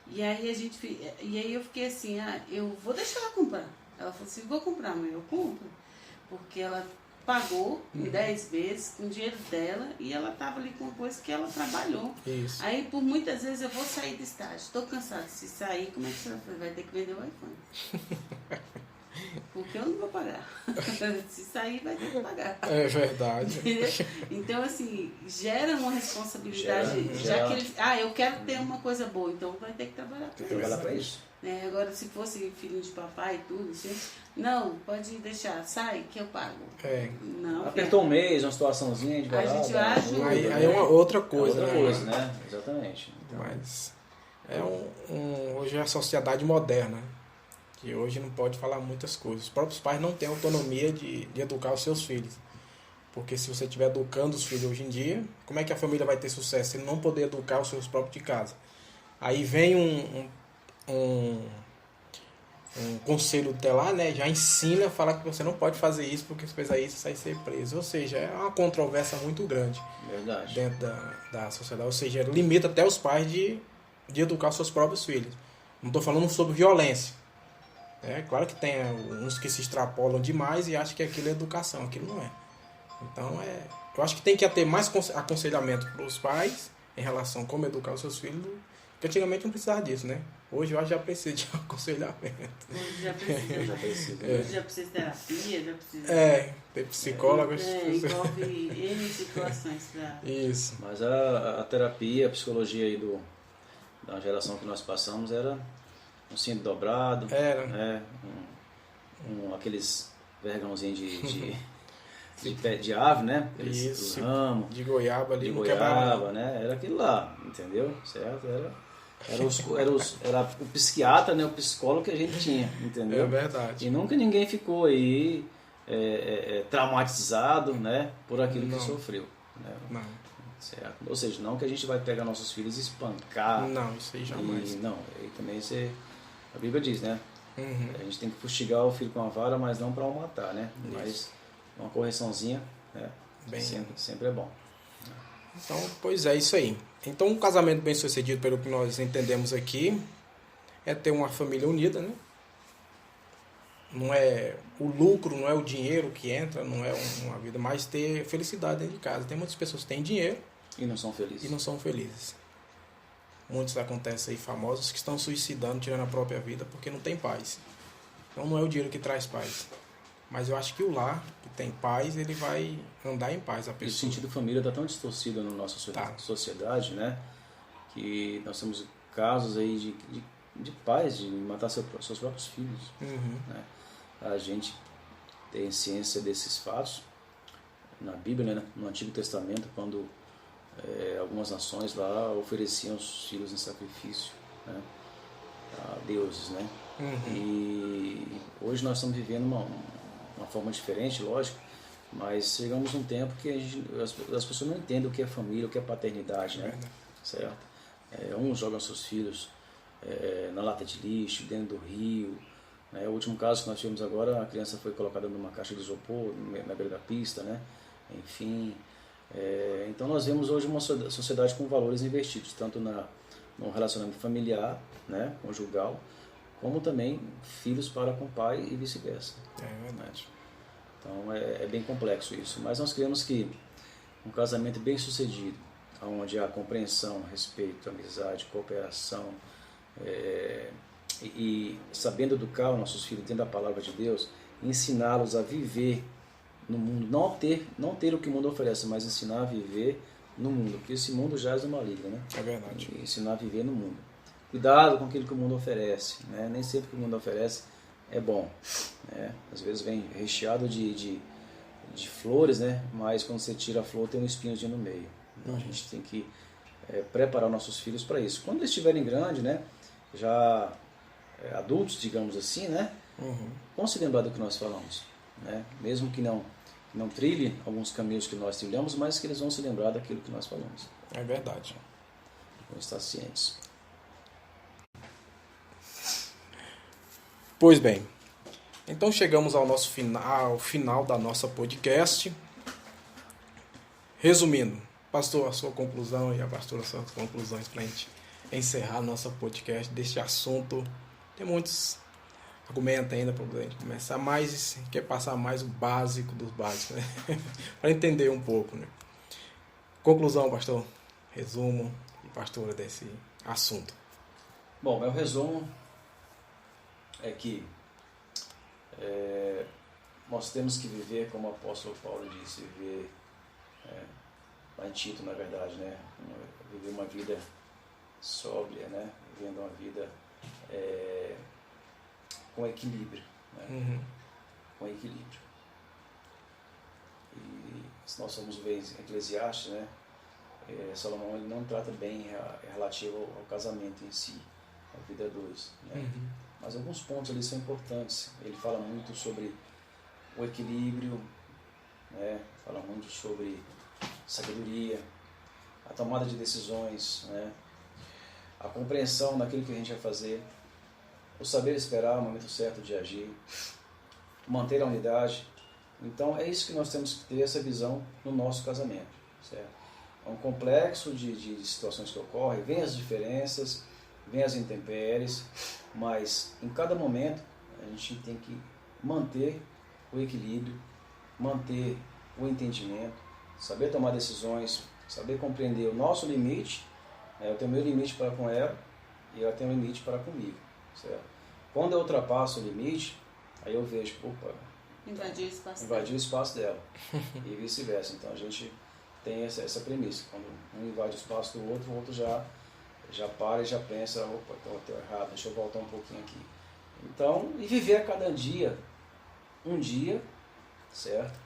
E aí eu fiquei assim, eu vou deixar ela comprar. Ela falou assim, vou comprar, mãe, eu compro. Porque ela pagou em 10 vezes com o dinheiro dela e ela estava ali com coisa que ela trabalhou. Isso. Aí, por muitas vezes, eu vou sair do estágio. Estou cansada. Se sair, como é que você vai fazer? Vai ter que vender o iPhone. Porque eu não vou pagar. Se sair, vai ter que pagar. É verdade. Entendeu? Então, assim, gera uma responsabilidade. Gera. Já que ele, eu quero ter uma coisa boa, então vai ter que trabalhar para isso. Trabalhar para isso. Né? Agora, se fosse filho de papai e tudo, assim, não, pode deixar, sai que eu pago. Não, Apertou um mês, uma situaçãozinha, a gente vai ajuda. Aí é uma outra coisa, outra né? coisa, né? Exatamente. Então, Mas hoje é a sociedade moderna, que hoje não pode falar muitas coisas. Os próprios pais não têm autonomia de educar os seus filhos. Porque se você estiver educando os filhos hoje em dia, como é que a família vai ter sucesso se ele não poder educar os seus próprios de casa? Aí vem um conselho tutelar, né, já ensina a falar que você não pode fazer isso porque se fizer isso você vai ser preso. Ou seja, é uma controvérsia muito grande verdade. dentro da sociedade. Ou seja, limita até os pais de educar os seus próprios filhos. Não estou falando sobre violência. É claro que tem uns que se extrapolam demais e acham que aquilo é educação. Aquilo não é. Então, eu acho que tem que ter mais aconselhamento para os pais em relação a como educar os seus filhos, porque antigamente não precisava disso, né? Hoje eu acho que já precisa de aconselhamento. Hoje já precisa. Já precisa. Hoje já precisa de terapia, já precisa... Ter psicólogos. Envolve N situações para... Isso. Mas a terapia, a psicologia aí da geração que nós passamos era um cinto dobrado, Era. né? Aqueles vergãozinhos de pé de ave, né? Aqueles Isso. do ramo, De goiaba ali, de não quebrava. goiaba, né? Era aquilo lá, entendeu? Certo? Era o psiquiatra, né? O psicólogo que a gente tinha, entendeu? É verdade. E nunca ninguém ficou aí traumatizado, né? Por aquilo Não. que sofreu, né? Não, Certo? Ou seja, não que a gente vai pegar nossos filhos e espancar. não, isso aí jamais. Não, aí também a Bíblia diz, né? Uhum. A gente tem que fustigar o filho com a vara, mas não para o matar, né? Isso. Mas uma correçãozinha, né? Bem- Sempre é bom. Então, pois é, isso aí. Então, um casamento bem sucedido, pelo que nós entendemos aqui, é ter uma família unida, né? Não é o lucro, não é o dinheiro que entra, não é uma vida, mas ter felicidade dentro de casa. Tem muitas pessoas que têm dinheiro E não são felizes. e não são felizes. Muitos acontecem aí famosos que estão suicidando, tirando a própria vida porque não tem paz. Então não é o dinheiro que traz paz. Mas eu acho que o lar que tem paz, ele vai andar em paz a E o pessoa. sentido família está tão distorcido na nossa sociedade, né? Que nós temos casos aí de pais de matar seus próprios filhos. Uhum. Né? A gente tem ciência desses fatos na Bíblia, né? No Antigo Testamento, quando algumas nações lá ofereciam os filhos em sacrifício, né? A deuses, né? Uhum. E hoje nós estamos vivendo uma forma diferente, lógico, mas chegamos num tempo que as pessoas não entendem o que é família, o que é paternidade, né? Certo? Uns jogam seus filhos na lata de lixo, dentro do rio, né? O último caso que nós tivemos agora, a criança foi colocada numa caixa de isopor na beira da pista, né? Enfim, então nós vemos hoje uma sociedade com valores invertidos, tanto no relacionamento familiar, né? Conjugal, como também filhos para com o pai e vice-versa. É verdade. Então é bem complexo isso, mas nós queremos que um casamento bem sucedido, onde há compreensão, respeito, amizade, cooperação, e sabendo educar os nossos filhos dentro da palavra de Deus, ensiná-los a viver no mundo, não ter o que o mundo oferece, mas ensinar a viver no mundo, porque esse mundo jaz no maligno, né? É verdade. E ensinar a viver no mundo. Cuidado com aquilo que o mundo oferece, né? Nem sempre o que o mundo oferece é bom, né? Às vezes vem recheado de flores, né? Mas quando você tira a flor tem um espinhozinho no meio. Então a gente tem que preparar nossos filhos para isso. Quando eles estiverem grandes, né? Já adultos, digamos assim, né? Uhum. Vão se lembrar do que nós falamos, né? Mesmo que não trilhe alguns caminhos que nós trilhamos, mas que eles vão se lembrar daquilo que nós falamos. É verdade. Vão estar cientes. Pois bem, então chegamos ao final da nossa podcast. Resumindo, pastor, a sua conclusão e a pastora, as suas conclusões para a gente encerrar nossa podcast deste assunto. Tem muitos argumenta ainda para poder começar, mas quer passar mais o básico dos básicos, né? Para entender um pouco, né? Conclusão, pastor, resumo e pastora desse assunto. Bom, meu resumo é que nós temos que viver, como o apóstolo Paulo disse, viver, lá em Tito, na verdade, né? Viver uma vida sóbria, né? Vivendo uma vida com equilíbrio, né? Com equilíbrio. E se nós formos ver em Eclesiastes, né? Salomão ele não trata bem relativo ao casamento em si, a vida dois, né? Mas alguns pontos ali são importantes. Ele fala muito sobre o equilíbrio, né? Fala muito sobre sabedoria, a tomada de decisões, né? A compreensão daquilo que a gente vai fazer, o saber esperar o momento certo de agir, manter a unidade. Então é isso que nós temos que ter, essa visão no nosso casamento, certo? É um complexo de situações que ocorrem, vem as diferenças, vem as intempéries, mas em cada momento a gente tem que manter o equilíbrio, manter o entendimento, saber tomar decisões, saber compreender o nosso limite. Eu tenho meu limite para com ela e ela tem um limite para comigo, certo? Quando eu ultrapasso o limite, aí eu vejo, opa, Invadir o espaço dela e vice-versa. Então a gente tem essa premissa. Quando um invade o espaço do outro, o outro já para e já pensa, opa, estou errado, deixa eu voltar um pouquinho aqui. Então, e viver a cada dia, um dia, certo?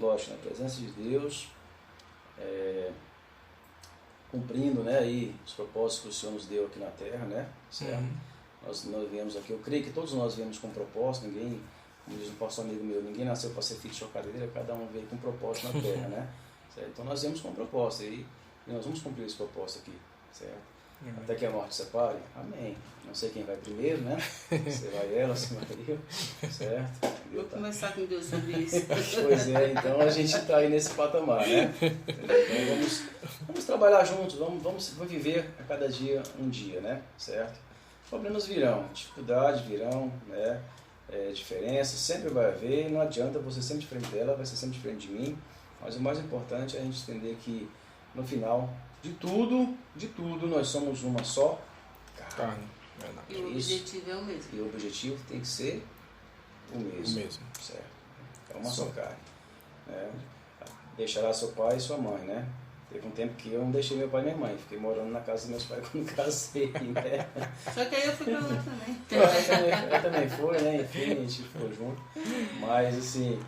Lógico, na presença de Deus, cumprindo, né, aí os propósitos que o Senhor nos deu aqui na Terra, né? Certo? Nós viemos aqui, eu creio que todos nós viemos com propósito, ninguém, como diz um pastor amigo meu, ninguém nasceu para ser filho de chocadeira, cada um veio com um propósito na Terra, né? Certo? Então nós viemos com um propósito e nós vamos cumprir esse propósito aqui, certo? Até que a morte separe, amém. Não sei quem vai primeiro, né? Você vai ela, você vai eu, certo? Vou conversar com Deus sobre isso. Pois é, então a gente está aí nesse patamar, né? Então vamos trabalhar juntos, vamos viver a cada dia um dia, né? Certo? Problemas virão, dificuldades virão, né? Diferenças sempre vai haver, não adianta você sempre diferente dela, vai ser sempre diferente de mim, mas o mais importante é a gente entender que no final de tudo, nós somos uma só carne. E o objetivo é o mesmo. E o objetivo tem que ser o mesmo. Certo? É uma só carne. Né? Deixará seu pai e sua mãe, né? Teve um tempo que eu não deixei meu pai e minha mãe. Fiquei morando na casa dos meus pais quando casei, né? Só que aí eu fui pra lá também. Eu também fui, né? Enfim, a gente ficou junto. Mas, assim,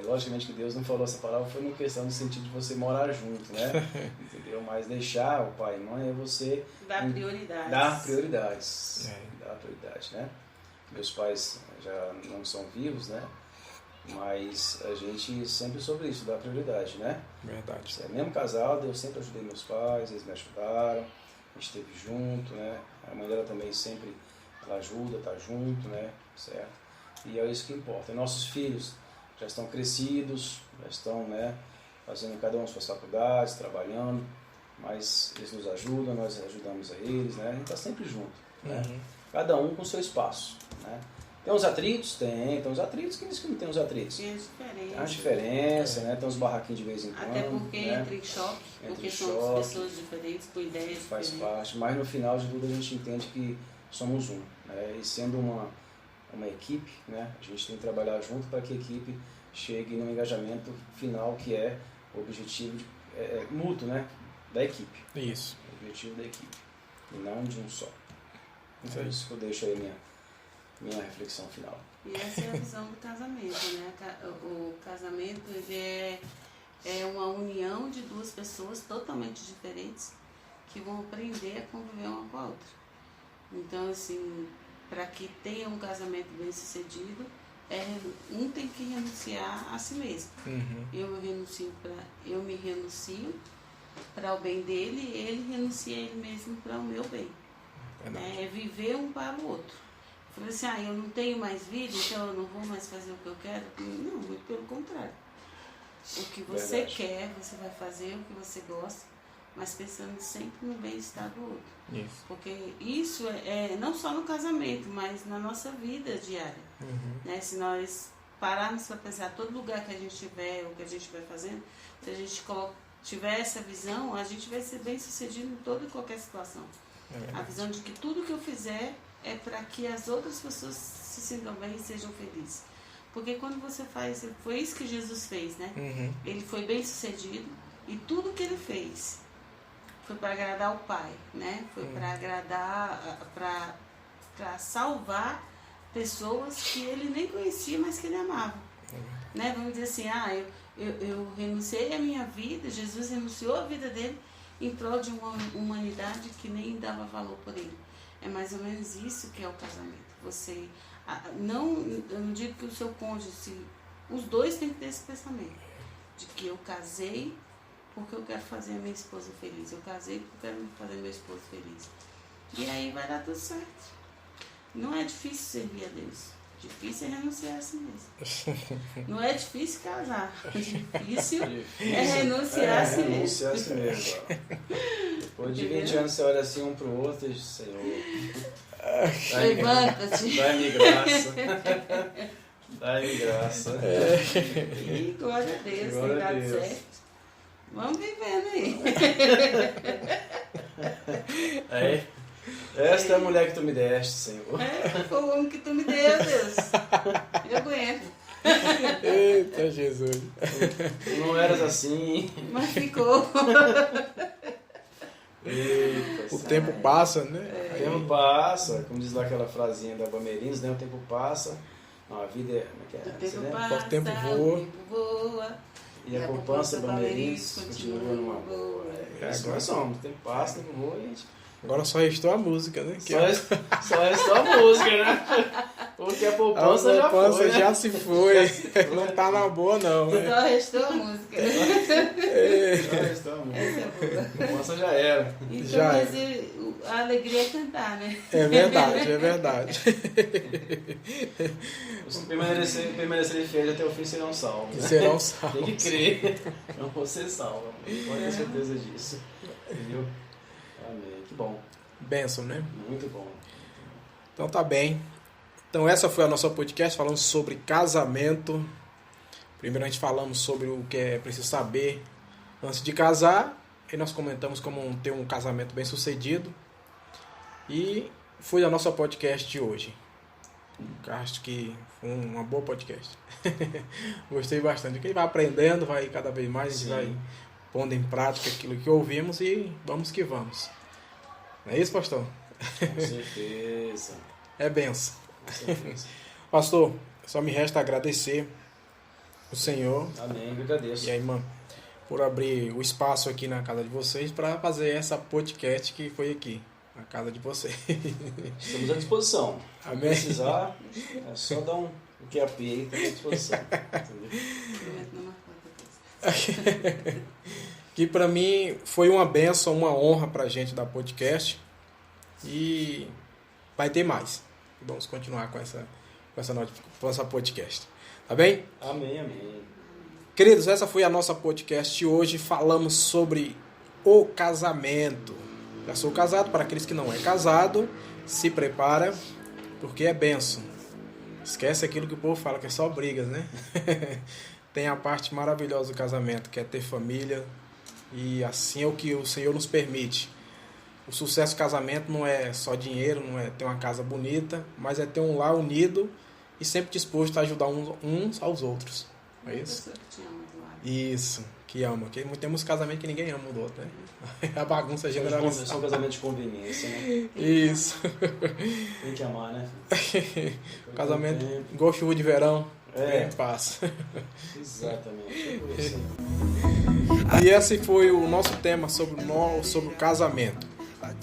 logicamente que Deus não falou essa palavra, foi uma questão no sentido de você morar junto, né? Entendeu? Mas deixar o pai e mãe é você dar prioridades. Dar prioridade, né? Meus pais já não são vivos, né? Mas a gente sempre sobre isso, dar prioridade, né? Verdade. Mesmo casado, eu sempre ajudei meus pais, eles me ajudaram, a gente esteve junto, né? A mãe dela também sempre, ela ajuda, tá junto, né? Certo? E é isso que importa. E nossos filhos já estão crescidos, já estão, né, fazendo cada um as suas faculdades, trabalhando, mas eles nos ajudam, nós ajudamos a eles, né? A gente está sempre junto, né? Cada um com o seu espaço, né? Tem uns atritos? Tem uns atritos. Quem diz que não tem uns atritos? Tem as diferenças. Tem as diferenças, né? Tem uns barraquinhos de vez em quando. Até porque né? entra em choque, porque são pessoas diferentes, com ideias faz diferentes. parte, mas no final de tudo a gente entende que somos um, né? E sendo uma equipe, né? A gente tem que trabalhar junto para que a equipe chegue no engajamento final, que é o objetivo mútuo, né? Da equipe. Isso. O objetivo da equipe, e não de um só. Isso É aí. isso que eu deixo aí minha reflexão final. E essa é a visão do casamento, né? O casamento ele é uma união de duas pessoas totalmente diferentes que vão aprender a conviver uma com a outra. Então, assim, para que tenha um casamento bem sucedido, um tem que renunciar a si mesmo. Eu me renuncio para o bem dele e ele renuncia a ele mesmo para o meu bem. É viver um para o outro. Falei assim, eu não tenho mais vida, então eu não vou mais fazer o que eu quero. Não, muito pelo contrário. O que você quer, você vai fazer, o que você gosta, mas pensando sempre no bem-estar do outro. Isso. Porque isso é não só no casamento, mas na nossa vida diária. Né? Se nós pararmos para pensar todo lugar que a gente estiver, o que a gente vai fazendo, se a gente tiver essa visão, a gente vai ser bem sucedido em toda e qualquer situação. A visão de que tudo que eu fizer é para que as outras pessoas se sintam bem e sejam felizes. Porque quando você faz, foi isso que Jesus fez, né? Ele foi bem sucedido e tudo que ele fez foi para agradar o Pai, né? Foi para agradar, para salvar pessoas que ele nem conhecia, mas que ele amava. Né? Vamos dizer assim, eu renunciei à minha vida, Jesus renunciou à vida dele em prol de uma humanidade que nem dava valor por ele. É mais ou menos isso que é o casamento. Você, eu não digo que o seu cônjuge, os dois têm que ter esse pensamento, de que eu casei porque eu quero fazer a minha esposa feliz, eu casei porque eu quero fazer meu esposo feliz. E aí vai dar tudo certo. Não é difícil servir a Deus. Difícil é renunciar a si mesmo. Não é difícil casar. Difícil é renunciar a si mesmo. Renunciar a si mesmo. Depois de 20 anos você olha assim um pro outro e diz, Senhor, Levanta-te. dá-me graça. Dá-me graça. E glória a Deus, Glória tem a dado Deus. certo. Vamos vivendo aí. Aí, esta é a mulher que tu me deste, Senhor. Foi o homem que tu me deu, Deus. Eu aguento. Eita, Jesus. Não eras assim. Mas ficou. Eita, O tempo passa, né? O tempo passa, como diz lá aquela frasinha da Bamerinos, né? O tempo passa. Não, a vida é. Como é que é? O tempo Né? passa, O tempo voa. o tempo voa. E a poupança Bamerinos continua numa boa. É isso que nós somos. O tempo passa, o tempo voa e a gente. Agora só restou a música, né? Que Só restou a música, né? Porque a poupança já foi. já se foi. Não tá na boa, não. Né? Só restou a música. Só restou a música. Essa é boa. A poupança já era. Então, Já mas a alegria é cantar, né? É verdade, é verdade. Os que permanecerem fiéis até o fim serão salvos. Que Né? serão Tem salvos. que crer. Não vou ser salvo. Pode ter certeza disso. Entendeu? Amém. Que bom. Bênção, né? Muito bom. Então tá bem. Então essa foi a nossa podcast falando sobre casamento. Primeiro a gente falamos sobre o que é preciso saber antes de casar. E nós comentamos como ter um casamento bem sucedido. E foi a nossa podcast de hoje. Acho que foi uma boa podcast. Gostei bastante. Quem vai aprendendo, vai cada vez mais, a gente vai pondo em prática aquilo que ouvimos e vamos que vamos. Não é isso, pastor? Com certeza. É benção. Com certeza. Pastor, só me resta agradecer o Senhor Amém. Eu agradeço. e a irmã por abrir o espaço aqui na casa de vocês para fazer essa podcast que foi aqui, na casa de vocês. Estamos à disposição. Se Amém? precisar, é só dar um QAP aí, estamos à disposição. Entendeu? Que para mim foi uma benção, uma honra para a gente da podcast e vai ter mais. Vamos continuar com essa podcast. Tá bem? Amém, amém. Queridos, essa foi a nossa podcast de hoje. Falamos sobre o casamento. Já sou casado, para aqueles que não é casado, se prepara, porque é bênção. Esquece aquilo que o povo fala, que é só brigas, né? Tem a parte maravilhosa do casamento, que é ter família, e assim é o que o Senhor nos permite. O sucesso do casamento não é só dinheiro, não é ter uma casa bonita, mas é ter um lar unido e sempre disposto a ajudar uns aos outros. É isso? Isso, que ama. Porque temos casamento que ninguém ama o do outro, né? A bagunça São generalizada. casamento de conveniência, né? Isso. Tem que amar, né? Casamento igual chuva de verão. É. Passa. Exatamente. É por isso. E esse foi o nosso tema sobre o casamento.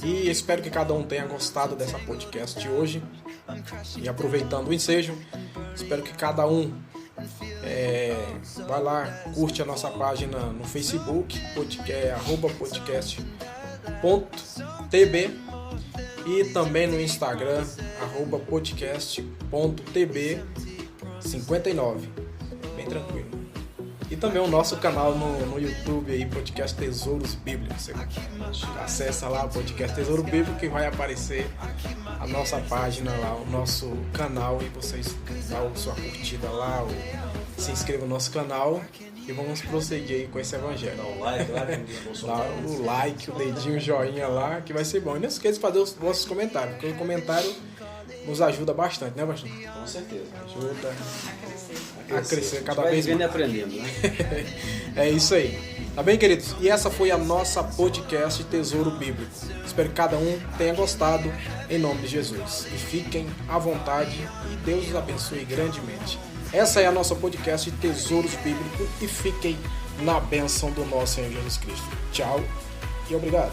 E espero que cada um tenha gostado dessa podcast de hoje. E aproveitando o ensejo, espero que cada um vai lá, curte a nossa página no Facebook, @podcast.tb, e também no Instagram, @podcast.tb59. Bem tranquilo. E também o nosso canal no YouTube aí, Podcast Tesouros Bíblicos. Você acessa lá o Podcast Tesouro Bíblico que vai aparecer a nossa página lá, o nosso canal, e vocês dão sua curtida lá, se inscreva no nosso canal e vamos prosseguir aí com esse evangelho. Dá um like lá, Dá o like, o dedinho, o joinha lá, que vai ser bom. E não esqueça de fazer os vossos comentários, porque o comentário nos ajuda bastante, né, pastor? Com certeza. Ajuda a crescer cada vai vez vivendo mais. e aprendendo, né? É isso aí. Tá bem, queridos? E essa foi a nossa podcast Tesouro Bíblico. Espero que cada um tenha gostado, em nome de Jesus. E fiquem à vontade e Deus os abençoe grandemente. Essa é a nossa podcast Tesouros Bíblicos e fiquem na bênção do nosso Senhor Jesus Cristo. Tchau e obrigado.